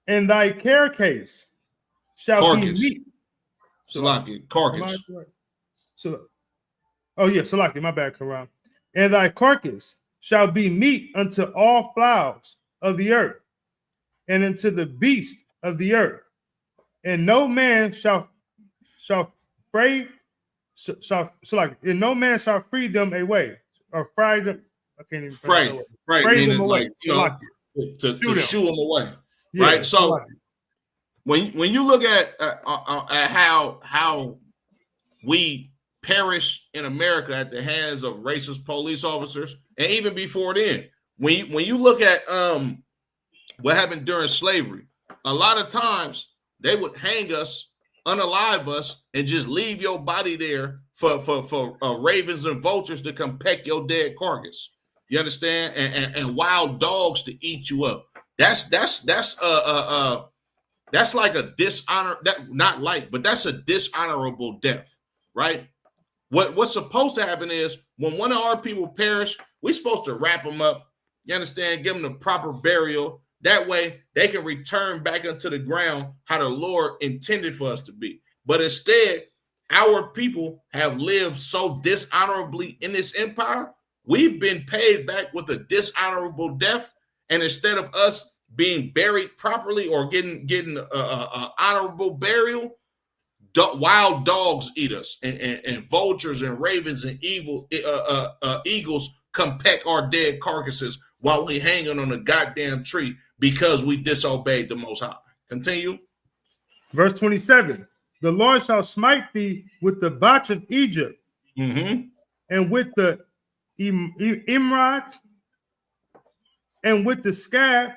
And thy carcass shall be meat. Salaki. Carcass. Salaki, my bad, Quran. And thy carcass shall be meat unto all fowls of the earth, and unto the beast of the earth, and no man shall free them away, or fry them. I can't even fray them away. Like, to shoo them away. Yeah, right. So when you look at how we perish in America at the hands of racist police officers, and even before then, when you look at what happened during slavery, a lot of times they would hang us, unalive us, and just leave your body there for ravens and vultures to come peck your dead carcass. You understand? And wild dogs to eat you up. That's like a dishonor. That's a dishonorable death, right? What's supposed to happen is when one of our people perish, we're supposed to wrap them up. You understand? Give them the proper burial. That way they can return back into the ground how the Lord intended for us to be. But instead, our people have lived so dishonorably in this empire. We've been paid back with a dishonorable death. And instead of us being buried properly or getting a honorable burial, wild dogs eat us, and vultures and ravens and eagles come peck our dead carcasses while we hanging on a goddamn tree because we disobeyed the Most High. Continue. Verse 27. The Lord shall smite thee with the botch of Egypt, and with the emerald, and with the scab,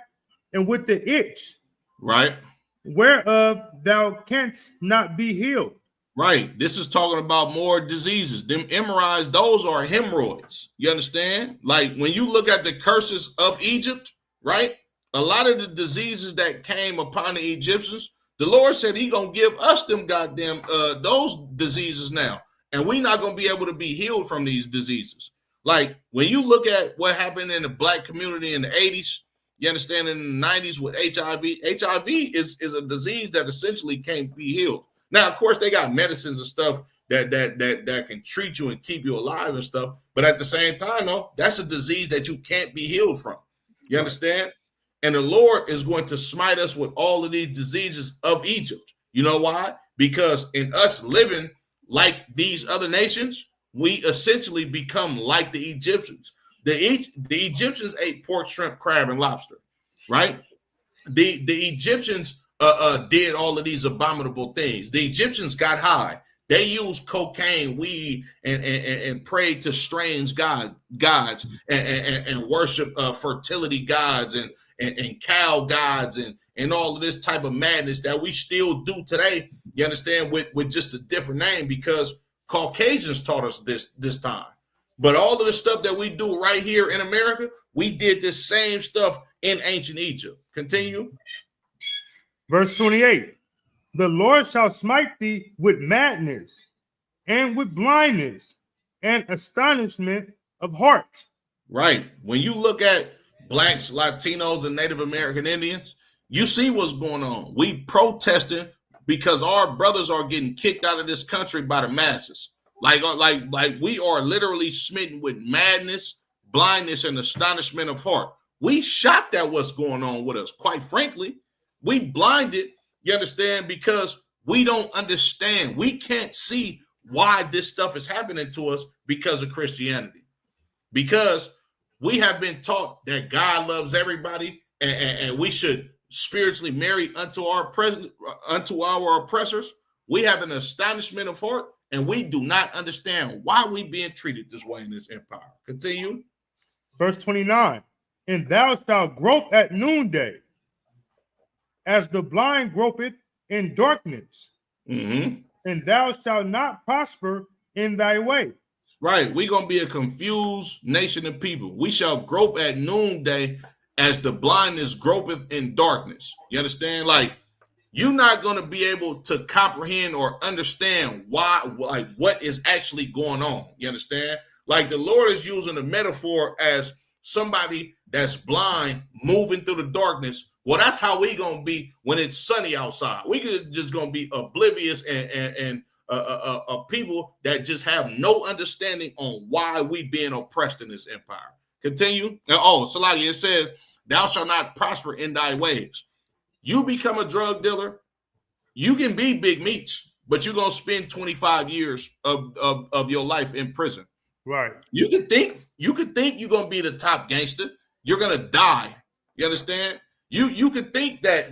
and with the itch. Right. Whereof thou canst not be healed. Right. This is talking about more diseases. Them hemorrhoids, those are hemorrhoids. You understand? Like when you look at the curses of Egypt, right? A lot of the diseases that came upon the Egyptians, the Lord said he gonna give us them goddamn those diseases now. And we're not gonna be able to be healed from these diseases. Like when you look at what happened in the black community in the 80s, you understand, in the 90s with HIV. HIV is a disease that essentially can't be healed. Now, of course, they got medicines and stuff that can treat you and keep you alive and stuff. But at the same time, though, that's a disease that you can't be healed from. You understand? And the Lord is going to smite us with all of these diseases of Egypt. You know why? Because in us living like these other nations, we essentially become like the Egyptians. The Egyptians ate pork, shrimp, crab, and lobster, right? The Egyptians did all of these abominable things. The Egyptians got high. They used cocaine, weed, and prayed to strange gods and worship fertility gods and cow gods and all of this type of madness that we still do today. You understand, with just a different name, because Caucasians taught us this time. But all of the stuff that we do right here in America, we did this same stuff in ancient Egypt. Continue. Verse 28. The Lord shall smite thee with madness and with blindness and astonishment of heart. Right. When you look at blacks, Latinos, and Native American Indians, you see what's going on. We protesting because our brothers are getting kicked out of this country by the masses. Like we are literally smitten with madness, blindness, and astonishment of heart. We shocked at what's going on with us. Quite frankly, we blinded, you understand, because we don't understand. We can't see why this stuff is happening to us because of Christianity. Because we have been taught that God loves everybody and we should spiritually marry unto our oppressors. We have an astonishment of heart, and we do not understand why we being treated this way in this empire. Continue. Verse 29. And thou shalt grope at noonday, as the blind gropeth in darkness, and thou shalt not prosper in thy way. Right. We're going to be a confused nation of people. We shall grope at noonday as the blindness gropeth in darkness. You understand? Like, you're not going to be able to comprehend or understand why, like, what is actually going on. You understand? Like, the Lord is using a metaphor as somebody that's blind moving through the darkness. Well, that's how we going to be when it's sunny outside. We just going to be oblivious and people that just have no understanding on why we being oppressed in this empire. Continue. Oh, Salagi, it says, thou shalt not prosper in thy ways. You become a drug dealer, you can be Big Meats, but you're going to spend 25 years of your life in prison. Right. You could think you're going to be the top gangster. You're going to die. You understand? You could think that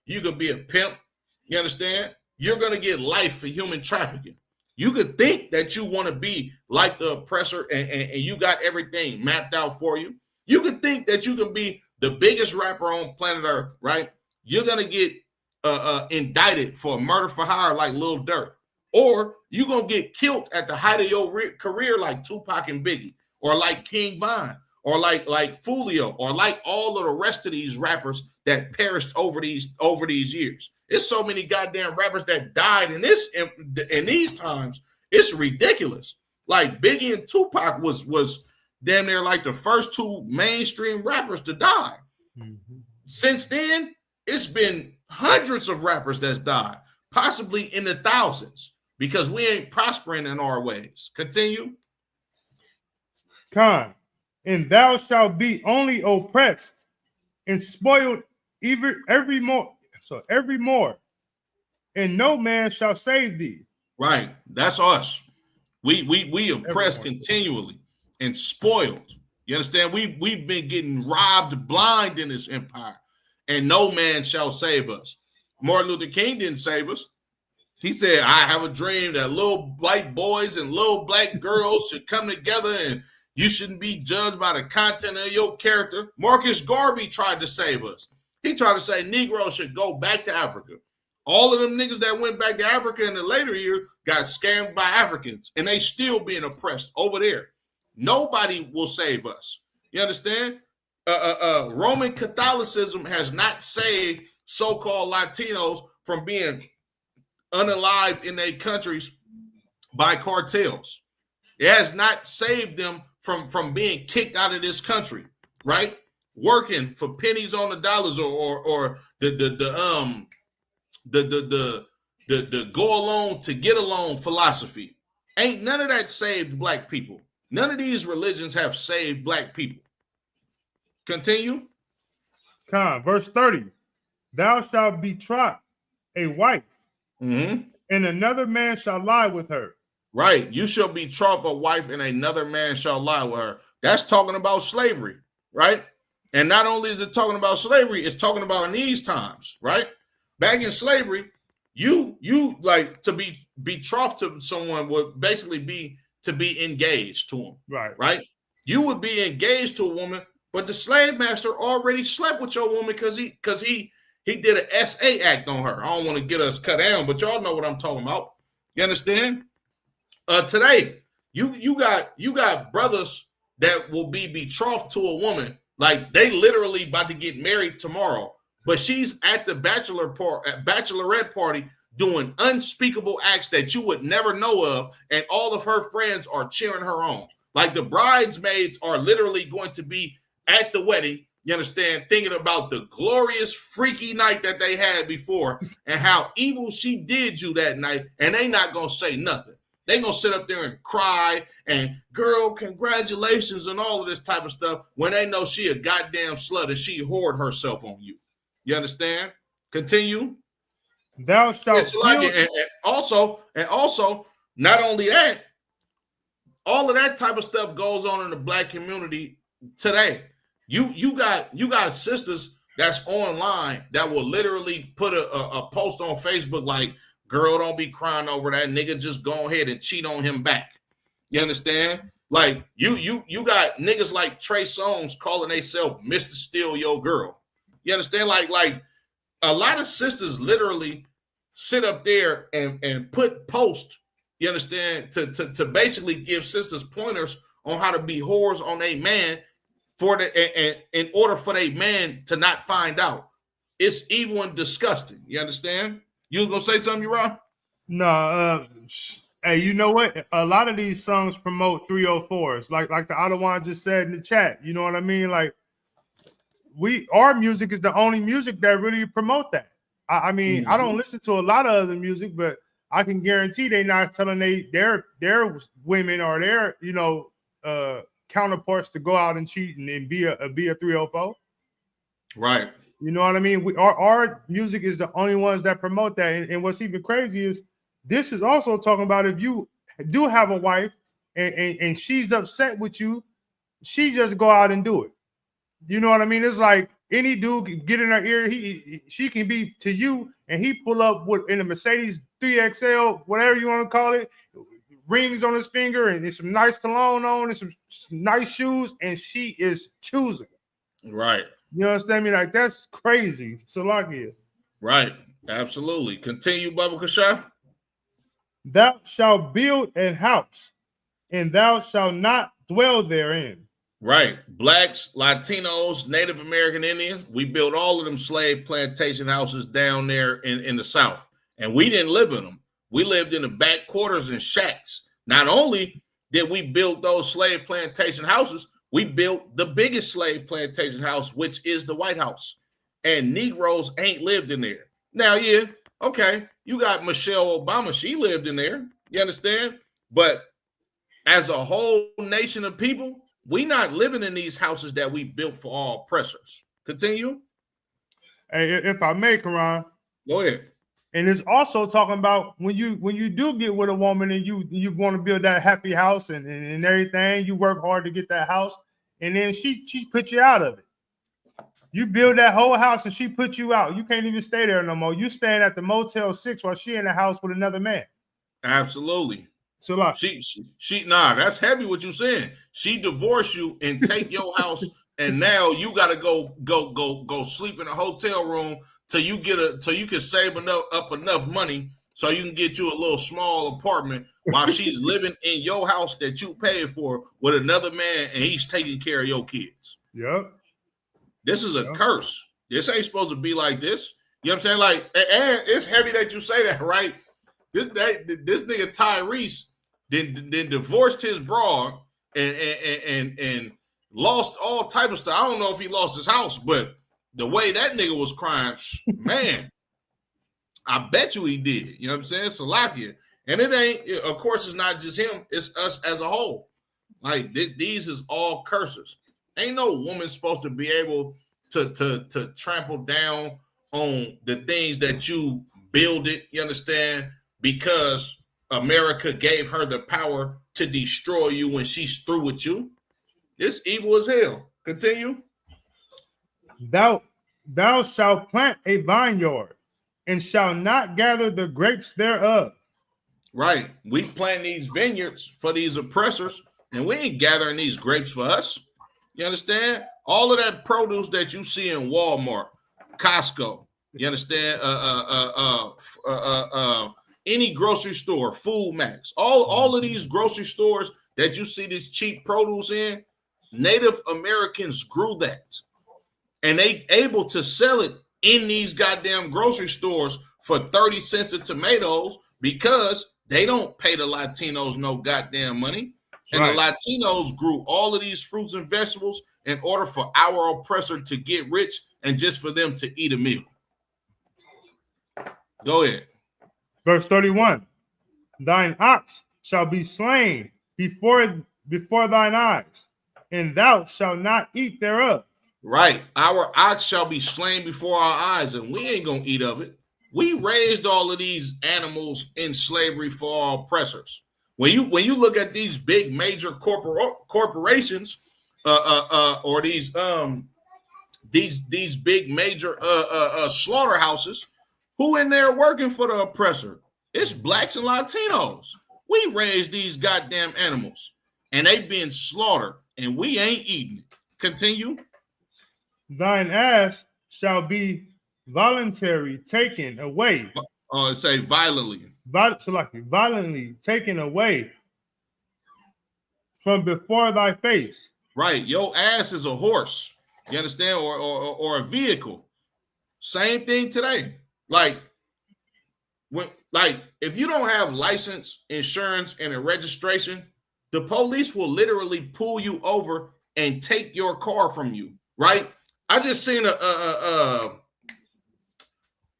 you could be a pimp. You understand? You're going to get life for human trafficking. You could think that you want to be like the oppressor and you got everything mapped out for you. You could think that you can be the biggest rapper on planet Earth, right? You're going to get indicted for murder for hire like Lil Durk. Or you're going to get killed at the height of your career like Tupac and Biggie, or like King Von, or like Fulio, or like all of the rest of these rappers that perished over these years. It's so many goddamn rappers that died in these times. It's ridiculous. Like Biggie and Tupac was damn near like the first two mainstream rappers to die. Mm-hmm. Since then, it's been hundreds of rappers that's died, possibly in the thousands, because we ain't prospering in our ways. Continue. Khan, and thou shalt be only oppressed and spoiled every more, and no man shall save thee. Right, that's us. We oppress continually and spoiled. You understand? We've been getting robbed blind in this empire, and no man shall save us. Martin Luther King didn't save us. He said, I have a dream that little white boys and little black girls should come together, and you shouldn't be judged by the content of your character. Marcus Garvey tried to save us. He tried to say Negroes should go back to Africa. All of them niggas that went back to Africa in the later years got scammed by Africans, and they still being oppressed over there. Nobody will save us. You understand? Roman Catholicism has not saved so-called Latinos from being unalived in their countries by cartels. It has not saved them from being kicked out of this country, right? Working for pennies on the dollars or the go along to get along philosophy. Ain't none of that saved black people. None of these religions have saved black people. Continue. Verse 30. Thou shalt betroth a wife, and another man shall lie with her. Right. You shall betroth a wife, and another man shall lie with her. That's talking about slavery, right? And not only is it talking about slavery, it's talking about in these times, right? Back in slavery, you like to be betrothed to someone would basically be to be engaged to him. Right. You would be engaged to a woman, but the slave master already slept with your woman because he did an SA act on her. I don't want to get us cut down, but y'all know what I'm talking about. You understand? Today, you got brothers that will be betrothed to a woman, like they literally about to get married tomorrow, but she's at the bachelorette party doing unspeakable acts that you would never know of, and all of her friends are cheering her on. Like the bridesmaids are literally going to be at the wedding, you understand, thinking about the glorious freaky night that they had before and how evil she did you that night, and they not going to say nothing. They gonna sit up there and cry and girl, congratulations and all of this type of stuff when they know she a goddamn slut and she whored herself on you. You understand? Continue. Thou shalt build. And also, not only that, all of that type of stuff goes on in the black community today. You got sisters that's online that will literally put a post on Facebook like, girl, don't be crying over that nigga, just go ahead and cheat on him back. You understand? Like you got niggas like Trey Songz calling themselves Mr. Steal Your Girl. You understand? Like a lot of sisters literally sit up there and put posts, you understand, to basically give sisters pointers on how to be whores on a man in order for a man to not find out. It's evil and disgusting. You understand? You was gonna say something, Ron? No, hey, you know what? A lot of these songs promote 304s, like the other one just said in the chat. You know what I mean? Like our music is the only music that really promote that. I mean, I don't listen to a lot of other music, but I can guarantee they're not telling their women or their counterparts to go out and cheat and be a 304. Right. You know what I mean? Our music is the only ones that promote that. And what's even crazy is this is also talking about if you do have a wife and she's upset with you, she just go out and do it. You know what I mean? It's like any dude can get in her ear. She can be to you, and he pull up in a Mercedes 3XL, whatever you want to call it, rings on his finger, and some nice cologne on, and some nice shoes, and she is choosing. Right. You understand me? Like, that's crazy. Salakia. Right. Absolutely. Continue, Baba Kasha. Thou shalt build a house, and thou shalt not dwell therein. Right. Blacks, Latinos, Native American Indians, we built all of them slave plantation houses down there in the South. And we didn't live in them. We lived in the back quarters and shacks. Not only did we build those slave plantation houses, we built the biggest slave plantation house, which is the White House. And Negroes ain't lived in there. Now, yeah, okay, you got Michelle Obama. She lived in there. You understand? But as a whole nation of people, we not living in these houses that we built for all oppressors. Continue. Hey, if I may, Quran. Go ahead. And it's also talking about when you do get with a woman and you want to build that happy house and everything, you work hard to get that house, and then she put you out of it. You build that whole house and she put you out. You can't even stay there no more. You staying at the Motel 6 while she in the house with another man. Absolutely. So like she that's heavy what you saying. She divorced you and take your house, and now you gotta go sleep in a hotel room till you can save up enough money so you can get you a little small apartment while she's living in your house that you paid for with another man and he's taking care of your kids. Yep. This is a curse. This ain't supposed to be like this. You know what I'm saying? Like, and it's heavy that you say that, right? This nigga Tyrese then divorced his broad and lost all type of stuff. I don't know if he lost his house, but the way that nigga was crying, man, I bet you he did. You know what I'm saying? Salakia. And it ain't, of course, it's not just him, it's us as a whole. Like, these is all curses. Ain't no woman supposed to be able to trample down on the things that you builded, you understand, because America gave her the power to destroy you when she's through with you. It's evil as hell. Continue. Thou shalt plant a vineyard and shall not gather the grapes thereof. Right. We plant these vineyards for these oppressors, and we ain't gathering these grapes for us. You understand? All of that produce that you see in Walmart, Costco, you understand? Any grocery store, Food Max, all of these grocery stores that you see this cheap produce in, Native Americans grew that. And they able to sell it in these goddamn grocery stores for 30 cents a tomatoes because they don't pay the Latinos no goddamn money. And the Latinos grew all of these fruits and vegetables in order for our oppressor to get rich and just for them to eat a meal. Go ahead. Verse 31. Thine ox shall be slain before thine eyes, and thou shalt not eat thereof. Right. Our ox shall be slain before our eyes, and we ain't gonna eat of it. We raised all of these animals in slavery for our oppressors. When you look at these big major corporations, or these big major slaughterhouses, who in there working for the oppressor? It's blacks and Latinos. We raised these goddamn animals, and they being slaughtered, and we ain't eating it. Continue. Thine ass shall be voluntary taken away. Say violently. Violently taken away from before thy face. Right. Your ass is a horse. You understand? Or a vehicle. Same thing today. Like if you don't have license, insurance, and a registration, the police will literally pull you over and take your car from you. Right. I just seen and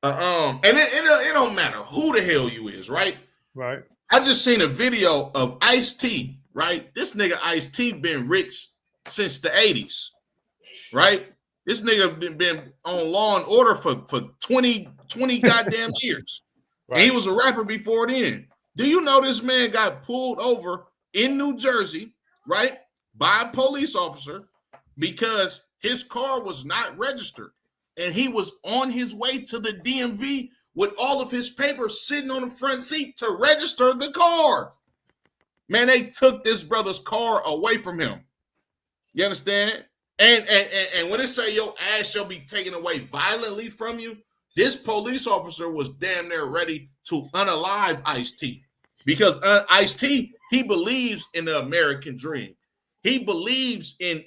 it don't matter who the hell you is, right? Right. I just seen a video of Ice-T, right? This nigga Ice-T been rich since the 80s, right? This nigga been on Law and Order for 20 goddamn years. Right. And he was a rapper before then. Do you know this man got pulled over in New Jersey, right, by a police officer because his car was not registered, and he was on his way to the DMV with all of his papers sitting on the front seat to register the car. Man, they took this brother's car away from him. You understand? And when they say your ass shall be taken away violently from you, this police officer was damn near ready to unalive Ice-T, because Ice-T, he believes in the American dream. He believes in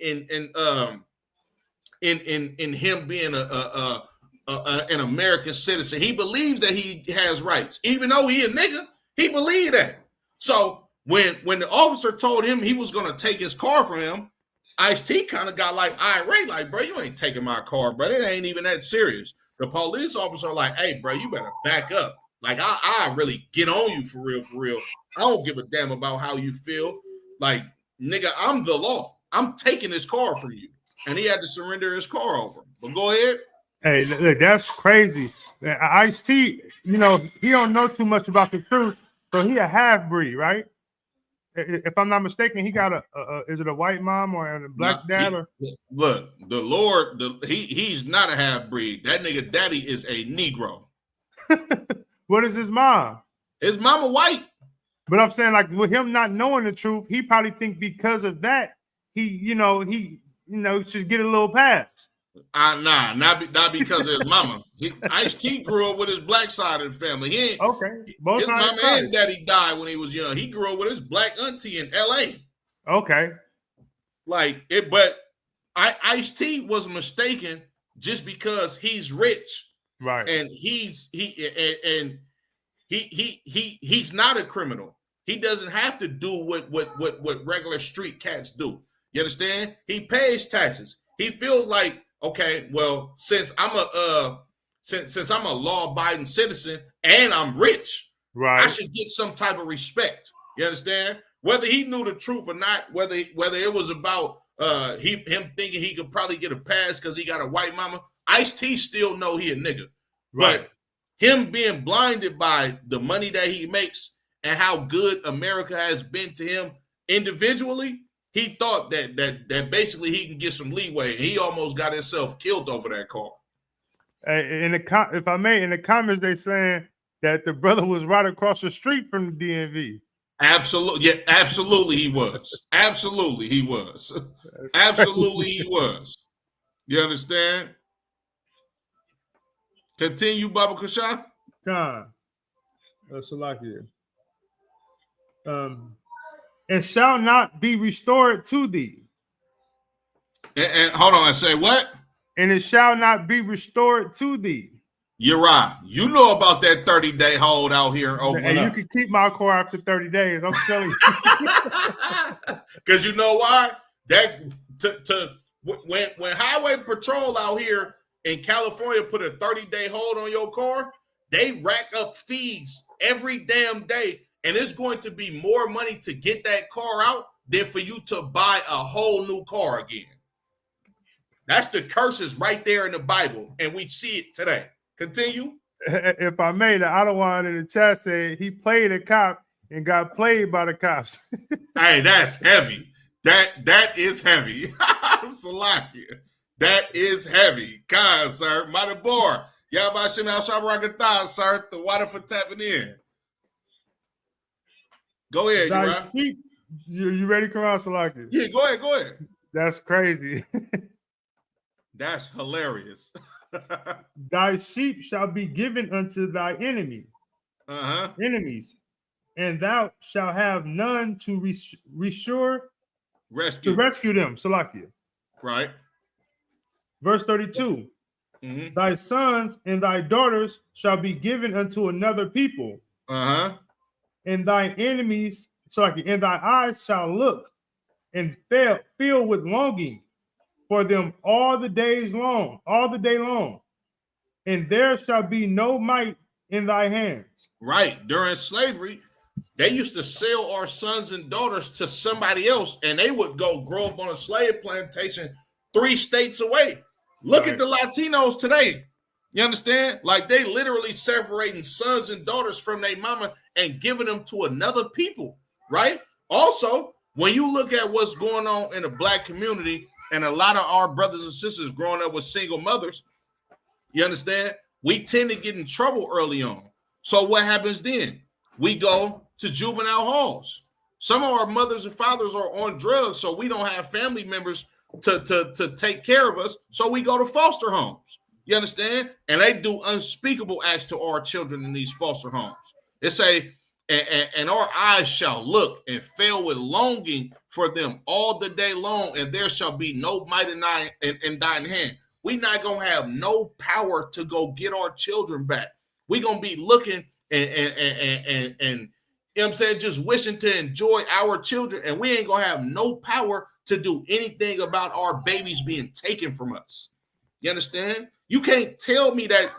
him being an American citizen. He believes that he has rights, even though he a nigga. He believed that. So when the officer told him he was going to take his car from him, Ice-T kind of got like irate, like, bro, you ain't taking my car, bro. It ain't even that serious. The police officer like, hey, bro, you better back up. Like, I really get on you for real, for real. I don't give a damn about how you feel. Like, nigga, I'm the law. I'm taking this car from you. And he had to surrender his car over. But go ahead. Hey, look, that's crazy. Ice-T, you know, he don't know too much about the truth, so he a half-breed, right? If I'm not mistaken, he got is it a white mom or a black dad? Look, the Lord, he's not a half-breed. That nigga daddy is a Negro. What is his mom? His mama white. But I'm saying, like, with him not knowing the truth, he probably think because of that, he should get a little pass. Not because of his mama. Ice-T grew up with his black side of the family. He ain't okay. His mama and daddy died when he was young. He grew up with his black auntie in LA. Okay. But Ice-T was mistaken just because he's rich. Right. And he's not a criminal. He doesn't have to do what regular street cats do. You understand? He pays taxes. He feels like, okay, well, since I'm a law-abiding citizen and I'm rich, right, I should get some type of respect. You understand? Whether he knew the truth or not, whether it was about him thinking he could probably get a pass because he got a white mama, Ice-T still know he a nigga. Right. But him being blinded by the money that he makes and how good America has been to him individually, he thought that basically he can get some leeway. He almost got himself killed over that car. If I may, in the comments, they saying that the brother was right across the street from the DMV. Absolutely. Yeah, absolutely he was. Absolutely he was. Absolutely he was. You understand? Continue, Baba Kasha. Khan. Salakia. And shall not be restored to thee. And hold on, I say what? And it shall not be restored to thee. You're right. You know about that 30-day hold out here. And you can keep my car after 30 days. I'm telling you. Because you know why? When Highway Patrol out here in California put a 30-day hold on your car, they rack up fees every damn day. and it's going to be more money to get that car out than for you to buy a whole new car again. That's the curses right there in the Bible, and we see it today. Continue. If I may, the other one in the chat said he played a cop and got played by the cops. Hey, that's heavy. That is heavy. Salakia. That is heavy. Kind, sir. Mighty boy. Y'all shim out Shabrakatah, sir. The water for tapping in. Go ahead, you ready, Quran Salakia? Yeah, go ahead. That's crazy. That's hilarious. Thy sheep shall be given unto thy enemies, and thou shalt have none to rescue them. Salakia. Right. Verse 32. Thy sons and thy daughters shall be given unto another people. And thy enemies, and thy eyes shall look and fill with longing for them all the day long. And there shall be no might in thy hands. Right. During slavery, they used to sell our sons and daughters to somebody else, and they would go grow up on a slave plantation 3 states away. Look at the Latinos today. You understand? Like, they literally separating sons and daughters from their mama and giving them to another people, right? Also, when you look at what's going on in the black community, and a lot of our brothers and sisters growing up with single mothers, you understand? We tend to get in trouble early on. So what happens then? We go to juvenile halls. Some of our mothers and fathers are on drugs, so we don't have family members to take care of us. So we go to foster homes. You understand? And they do unspeakable acts to our children in these foster homes. They say, and our eyes shall look and fill with longing for them all the day long, and there shall be no might in thine hand. We're not going to have no power to go get our children back. We're going to be looking and you know what I'm saying, just wishing to enjoy our children, and we ain't going to have no power to do anything about our babies being taken from us. You understand? You can't tell me that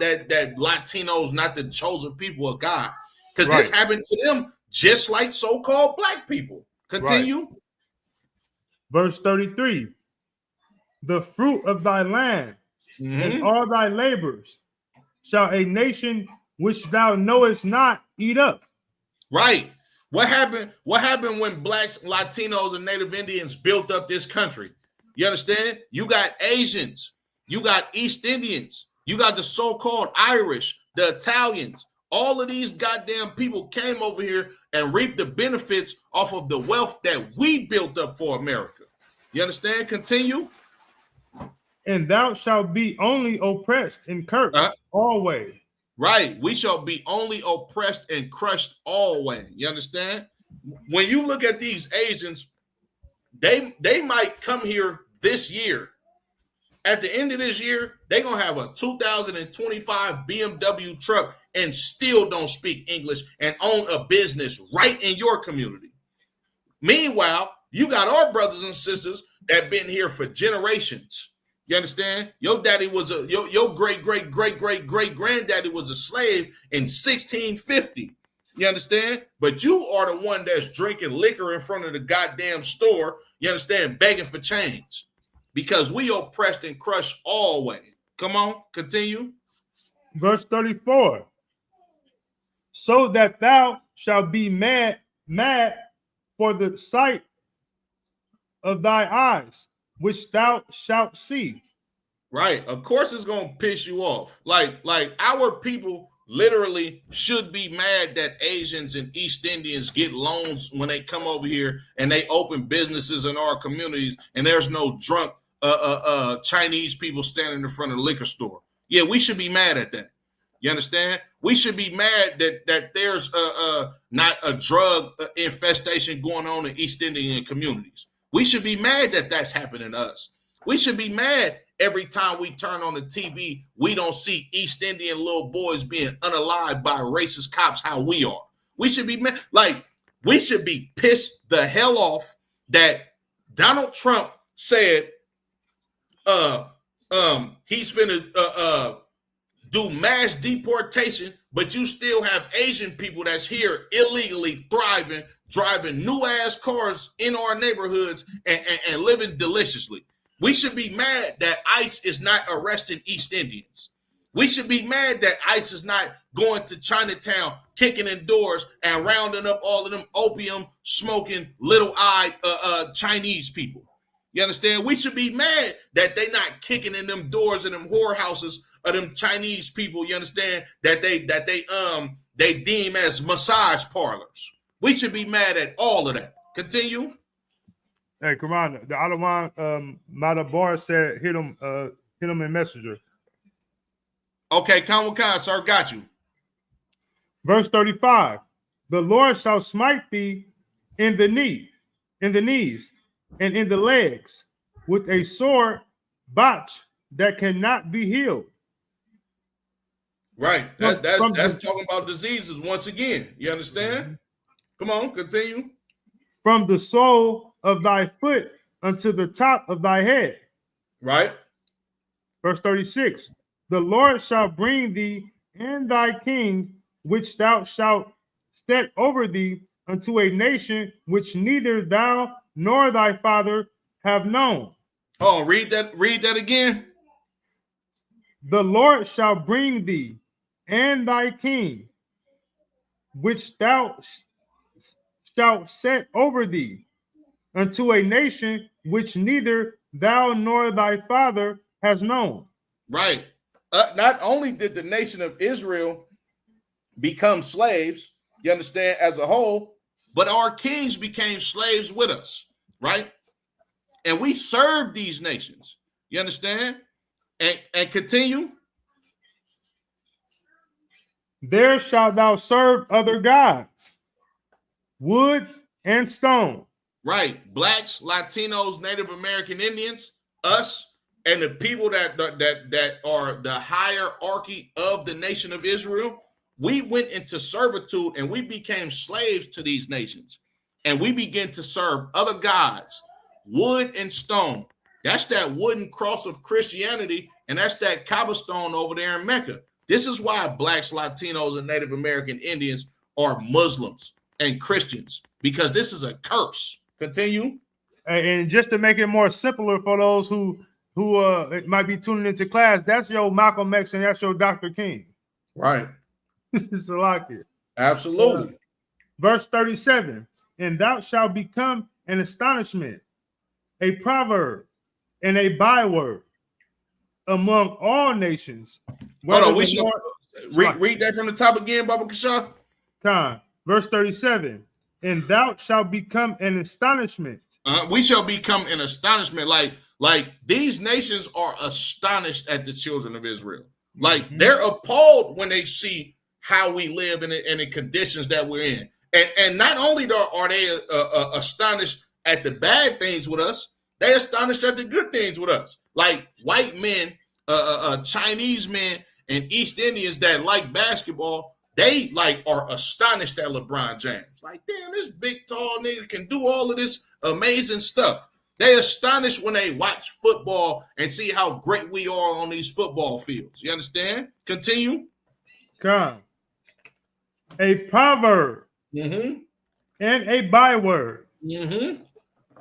Latinos not the chosen people of God, because this happened to them just like so-called black people. Continue. Right. Verse 33. The fruit of thy land and all thy labors shall a nation which thou knowest not eat up. Right. What happened when blacks, Latinos, and Native Indians built up this country? You understand? You got Asians, you got East Indians, you got the so-called Irish, the Italians. All of these goddamn people came over here and reaped the benefits off of the wealth that we built up for America. You understand? Continue. And thou shalt be only oppressed and cursed always. Right. We shall be only oppressed and crushed always. You understand? When you look at these Asians, they might come here this year. At the end of this year, they're going to have a 2025 BMW truck and still don't speak English and own a business right in your community. Meanwhile, you got our brothers and sisters that been here for generations. You understand? Your daddy was your great granddaddy was a slave in 1650. You understand? But you are the one that's drinking liquor in front of the goddamn store. You understand? Begging for change. Because we oppressed and crushed always. Come on, continue. Verse 34. So that thou shalt be mad for the sight of thy eyes, which thou shalt see. Right. Of course it's going to piss you off. Like our people literally should be mad that Asians and East Indians get loans when they come over here and they open businesses in our communities and there's no drunk Chinese people standing in front of the liquor store. Yeah, we should be mad at that. You understand? We should be mad that there's not a drug infestation going on in East Indian communities. We should be mad that that's happening to us. We should be mad every time we turn on the TV, we don't see East Indian little boys being unalived by racist cops how we are. We should be mad. Like, we should be pissed the hell off that Donald Trump said he's finna do mass deportation but you still have Asian people that's here illegally thriving, driving new ass cars in our neighborhoods and living deliciously. We should be mad that ICE is not arresting East Indians. We should be mad that ICE is not going to Chinatown, kicking in doors and rounding up all of them opium smoking, little-eyed Chinese people. You understand? We should be mad that they not kicking in them doors in them whorehouses of them Chinese people. You understand that they deem as massage parlors. We should be mad at all of that. Continue. Hey, Quran, the Alawan Madabar said hit him in Messenger. Okay, Khan, sir, got you. Verse 35. The Lord shall smite thee in the knees, and in the legs, with a sore botch that cannot be healed. Right. That's talking about diseases once again. You understand? Come on, continue. From the sole of thy foot unto the top of thy head. Right. Verse 36. The Lord shall bring thee and thy king, which thou shalt set over thee, unto a nation which neither thou nor thy father have known. Oh, read that again. The Lord shall bring thee and thy king, which thou shalt set over thee, unto a nation which neither thou nor thy father has known. Right. Not only did the nation of Israel become slaves, you understand, as a whole, but our kings became slaves with us, right? And we serve these nations, you understand? And continue. There shalt thou serve other gods, wood and stone. Right. Blacks, Latinos, Native American Indians, us, and the people that are the hierarchy of the nation of Israel, we went into servitude and we became slaves to these nations. And we began to serve other gods, wood and stone. That's that wooden cross of Christianity, and that's that Kaaba stone over there in Mecca. This is why blacks, Latinos, and Native American Indians are Muslims and Christians, because this is a curse. Continue. And just to make it more simpler for those who might be tuning into class, that's your Malcolm X and that's your Dr. King. Right. It's a lot here. Absolutely. Verse 37, and thou shalt become an astonishment, a proverb, and a byword among all nations. Hold on, we should read that from the top again, Baba Kasha. Khan. Verse 37, and thou shalt become an astonishment. We shall become an astonishment. Like these nations are astonished at the children of Israel. Like they're appalled when they see how we live in the conditions that we're in. And not only are they astonished at the bad things with us, they're astonished at the good things with us. Like white men, Chinese men, and East Indians that like basketball, they like are astonished at LeBron James. Like, damn, this big tall nigga can do all of this amazing stuff. They astonished when they watch football and see how great we are on these football fields. You understand? Continue. Come. A proverb and a byword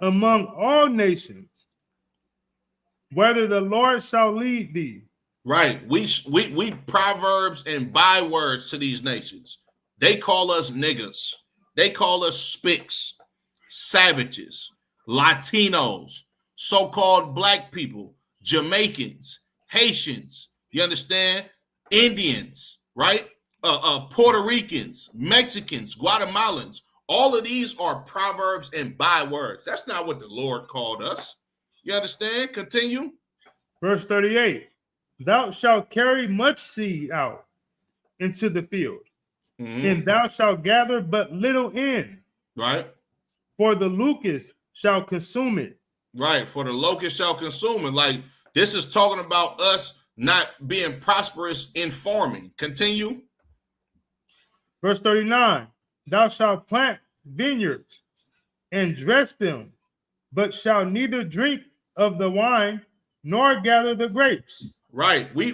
among all nations, whether the Lord shall lead thee. Right. We proverbs and bywords to these nations. They call us niggas. They call us spics, savages, Latinos, so-called black people, Jamaicans, Haitians, you understand? Indians, right? Puerto Ricans, Mexicans, Guatemalans. All of these are proverbs and bywords. That's not what the Lord called us. You understand? Continue. Verse 38. Thou shalt carry much seed out into the field, and thou shalt gather but little in. Right. For the locust shall consume it. Right. For the locust shall consume it. Like this is talking about us not being prosperous in farming. Continue. Verse 39. Thou shalt plant vineyards and dress them, but shalt neither drink of the wine nor gather the grapes. Right. We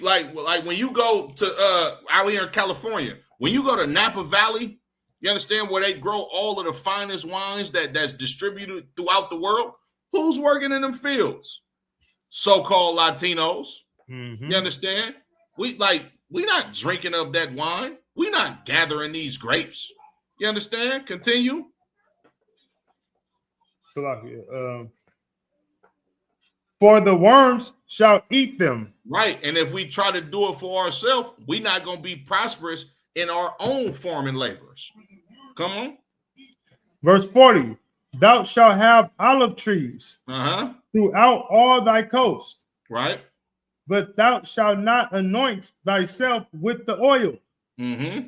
like when you go to out here in California, when you go to Napa Valley, you understand where they grow all of the finest wines that's distributed throughout the world. Who's working in them fields? So-called Latinos. Mm-hmm. You understand? We not drinking of that wine. We not gathering these grapes. You understand? Continue. For the worms shall eat them. Right. And if we try to do it for ourselves, we're not going to be prosperous in our own farming labors. Come on. Verse 40. Thou shalt have olive trees throughout all thy coast. Right. But thou shalt not anoint thyself with the oil. Mm-hmm.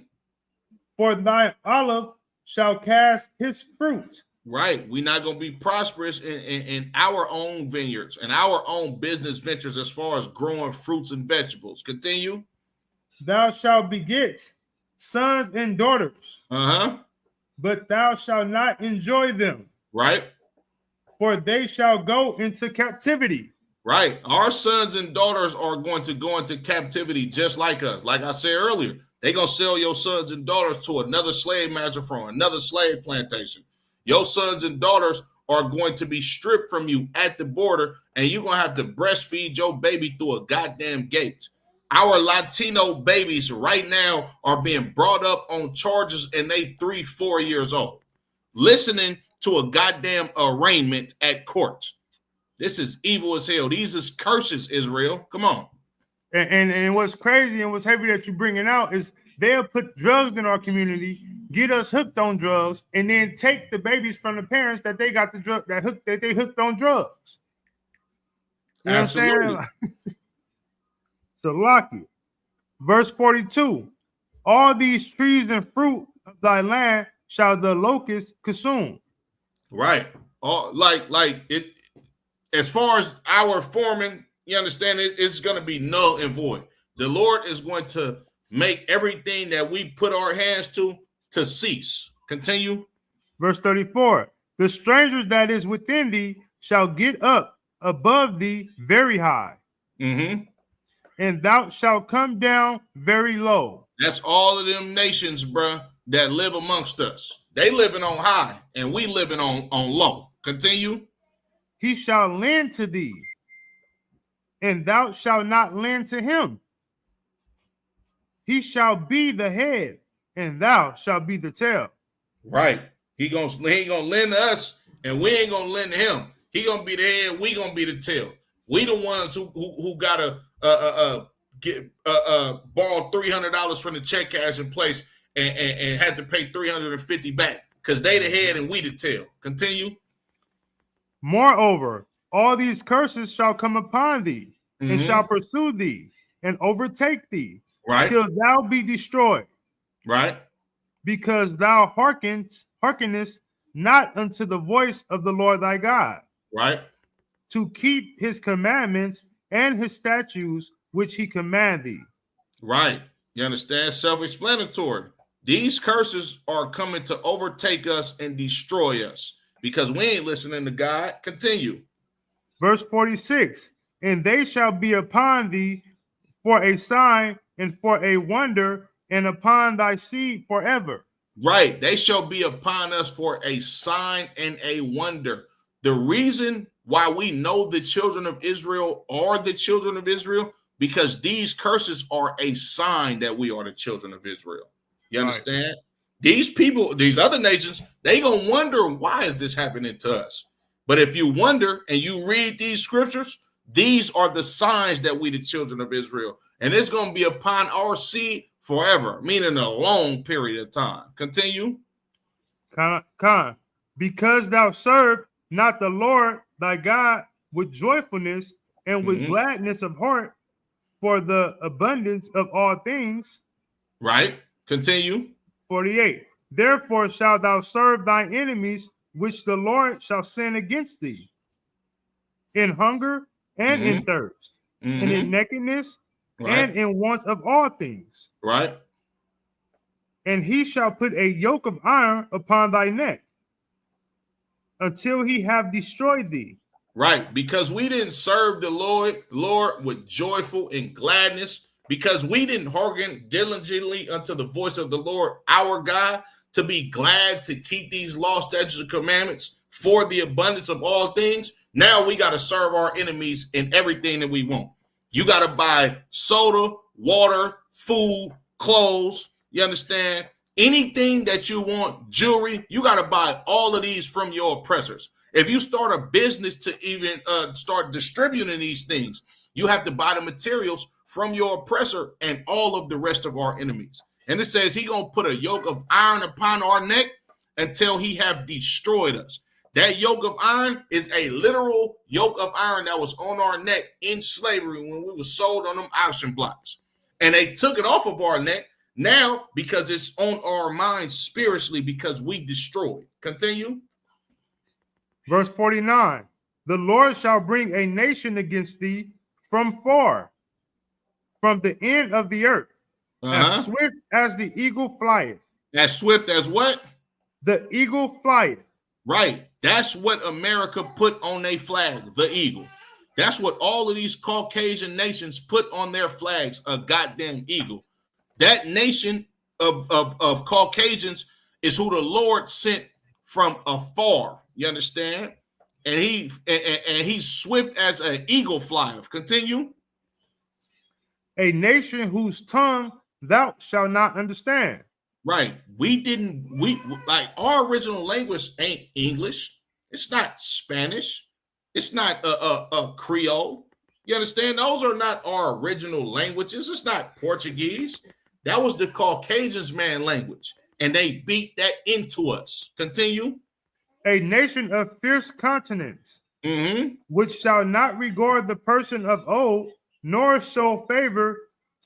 For thy olive shall cast his fruit. Right. We're not going to be prosperous in our own vineyards and our own business ventures as far as growing fruits and vegetables. Continue. Thou shalt beget sons and daughters. But thou shalt not enjoy them. Right. For they shall go into captivity. Right. Our sons and daughters are going to go into captivity just like us. Like I said earlier, they're going to sell your sons and daughters to another slave master from another slave plantation. Your sons and daughters are going to be stripped from you at the border, and you're going to have to breastfeed your baby through a goddamn gate. Our Latino babies right now are being brought up on charges, and they 3-4 years old, listening to a goddamn arraignment at court. This is evil as hell. These is curses, Israel. Come on. And what's crazy and what's heavy that you're bringing out is they'll put drugs in our community, get us hooked on drugs, and then take the babies from the parents that they got the drug that they hooked on drugs. You know Absolutely. what I'm saying? So lock it. Verse 42. All these trees and fruit of thy land shall the locust consume. Right. All like it. As far as our farming, you understand, it's going to be null and void. The Lord is going to make everything that we put our hands to cease. Continue. Verse 34. The stranger that is within thee shall get up above thee very high. Mm-hmm. And thou shalt come down very low. That's all of them nations, bruh, that live amongst us. They living on high, and we living on low. Continue. He shall lend to thee, and thou shalt not lend to him. He shall be the head, and thou shalt be the tail. Right. He ain't gonna lend to us, and we ain't gonna lend to him. He gonna be the head, we gonna be the tail. We the ones who gotta borrow $300 from the check cash in place and had to pay $350 back because they the head and we the tail. Continue. Moreover, all these curses shall come upon thee, and shall pursue thee, and overtake thee, right, till thou be destroyed. Right. Because thou hearkenest not unto the voice of the Lord thy God. Right. To keep his commandments and his statutes which he command thee. Right. You understand? Self-explanatory. These curses are coming to overtake us and destroy us because we ain't listening to God. Continue. Verse 46. And they shall be upon thee for a sign and for a wonder, and upon thy seed forever. Right. They shall be upon us for a sign and a wonder. The reason why we know the children of Israel are the children of Israel, because these curses are a sign that we are the children of Israel. You understand? Right. These people, these other nations, they gonna wonder, why is this happening to us? But if you wonder and you read these scriptures, these are the signs that we the children of Israel, and it's gonna be upon our seed forever, meaning a long period of time. Continue. Because thou serve not the Lord thy God with joyfulness and with gladness of heart for the abundance of all things. Right. Continue. 48. Therefore shalt thou serve thine enemies, which the Lord shall send against thee, in hunger and in thirst, and in nakedness and in want of all things. Right. And he shall put a yoke of iron upon thy neck until he have destroyed thee. Right, because we didn't serve the Lord with joyful and gladness, because we didn't hearken diligently unto the voice of the Lord our God, to be glad to keep these laws, statutes, and commandments for the abundance of all things. Now we got to serve our enemies in everything that we want. You got to buy soda, water, food, clothes. You understand? Anything that you want, jewelry, you got to buy all of these from your oppressors. If you start a business to even start distributing these things, you have to buy the materials from your oppressor and all of the rest of our enemies. And it says he going to put a yoke of iron upon our neck until he have destroyed us. That yoke of iron is a literal yoke of iron that was on our neck in slavery when we were sold on them auction blocks. And they took it off of our neck now because it's on our minds spiritually, because we destroyed. Continue. Verse 49, the Lord shall bring a nation against thee from far, from the end of the earth, as swift as the eagle flieth. As swift as what? The eagle flieth. Right. That's what America put on their flag, the eagle. That's what all of these Caucasian nations put on their flags, a goddamn eagle. That nation of Caucasians is who the Lord sent from afar. You understand? And he's swift as an eagle flyer. Continue. A nation whose tongue thou shalt not understand. Right. We like our original language ain't English. It's not Spanish. It's not a Creole. You understand? Those are not our original languages. It's not Portuguese. That was the Caucasians' man language. And they beat that into us. Continue. A nation of fierce countenance, which shall not regard the person of old, nor show favor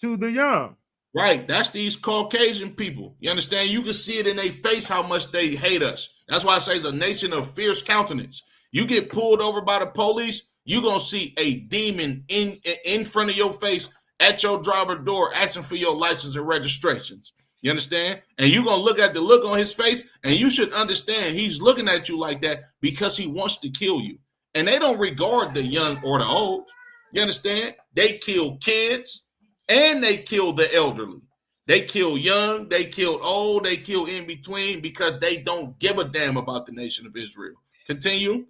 to the young. Right. That's these Caucasian people. You understand? You can see it in their face how much they hate us. That's why I say it's a nation of fierce countenance. You get pulled over by the police, you're going to see a demon in front of your face at your driver door asking for your license and registrations. You understand? And you're going to look at the look on his face, and you should understand he's looking at you like that because he wants to kill you. And they don't regard the young or the old. You understand? They kill kids and they kill the elderly. They kill young, they kill old, they kill in between because they don't give a damn about the nation of Israel. Continue.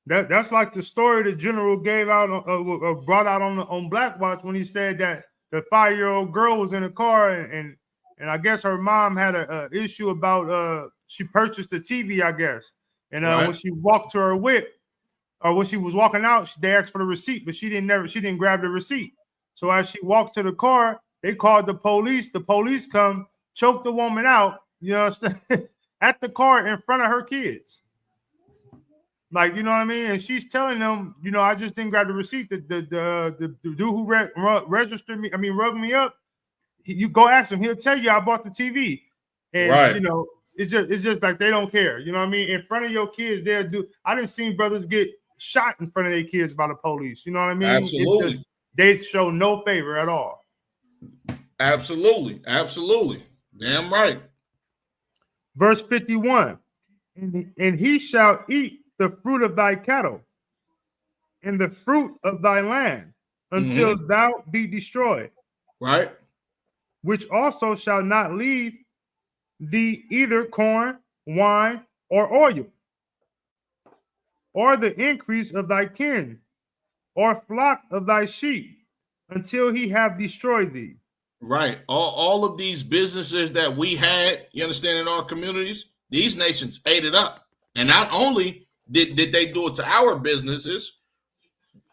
That's like the story the general gave out, brought out on Black Watch when he said that the 5-year-old girl was in a car and I guess her mom had a issue about she purchased a TV, I guess, and when she walked to her whip, or when she was walking out, they asked for the receipt, but she didn't grab the receipt. So as she walked to the car, they called the police. The police come, choke the woman out, you know, at the car in front of her kids. Like, you know what I mean? And she's telling them, you know, I just didn't grab the receipt. The dude who registered me, rubbed me up, you go ask him, he'll tell you I bought the TV. And you know, it's just like they don't care. You know what I mean? In front of your kids, they'll do. I didn't see brothers get shot in front of their kids by the police. You know what I mean? Absolutely. It's just, they show no favor at all. Absolutely. Absolutely. Damn right. Verse 51. And he shall eat the fruit of thy cattle and the fruit of thy land until thou be destroyed. Right. Which also shall not leave thee either corn, wine, or oil, or the increase of thy kin, or flock of thy sheep, until he have destroyed thee. Right. All of these businesses that we had, you understand, in our communities, these nations ate it up. And not only did they do it to our businesses,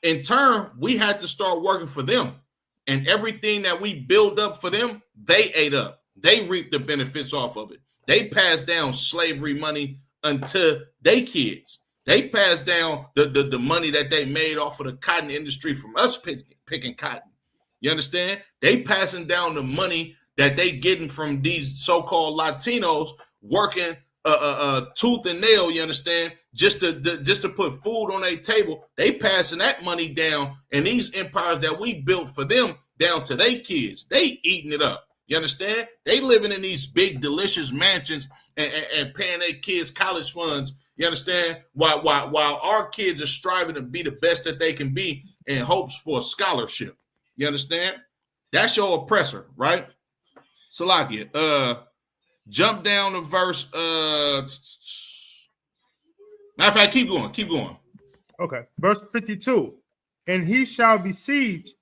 in turn, we had to start working for them. And everything that we build up for them, they ate up. They reaped the benefits off of it. They passed down slavery money unto their kids. They passed down the money that they made off of the cotton industry from us picking cotton. You understand? They passing down the money that they getting from these so-called Latinos working tooth and nail, you understand? Just to put food on their table. They passing that money down, and these empires that we built for them down to their kids. They eating it up. You understand? They living in these big, delicious mansions and paying their kids college funds You understand? While our kids are striving to be the best that they can be in hopes for a scholarship. You understand? That's your oppressor, right? Salakia. Jump down to verse. Matter of fact, keep going. Okay, verse 52. And he shall besiege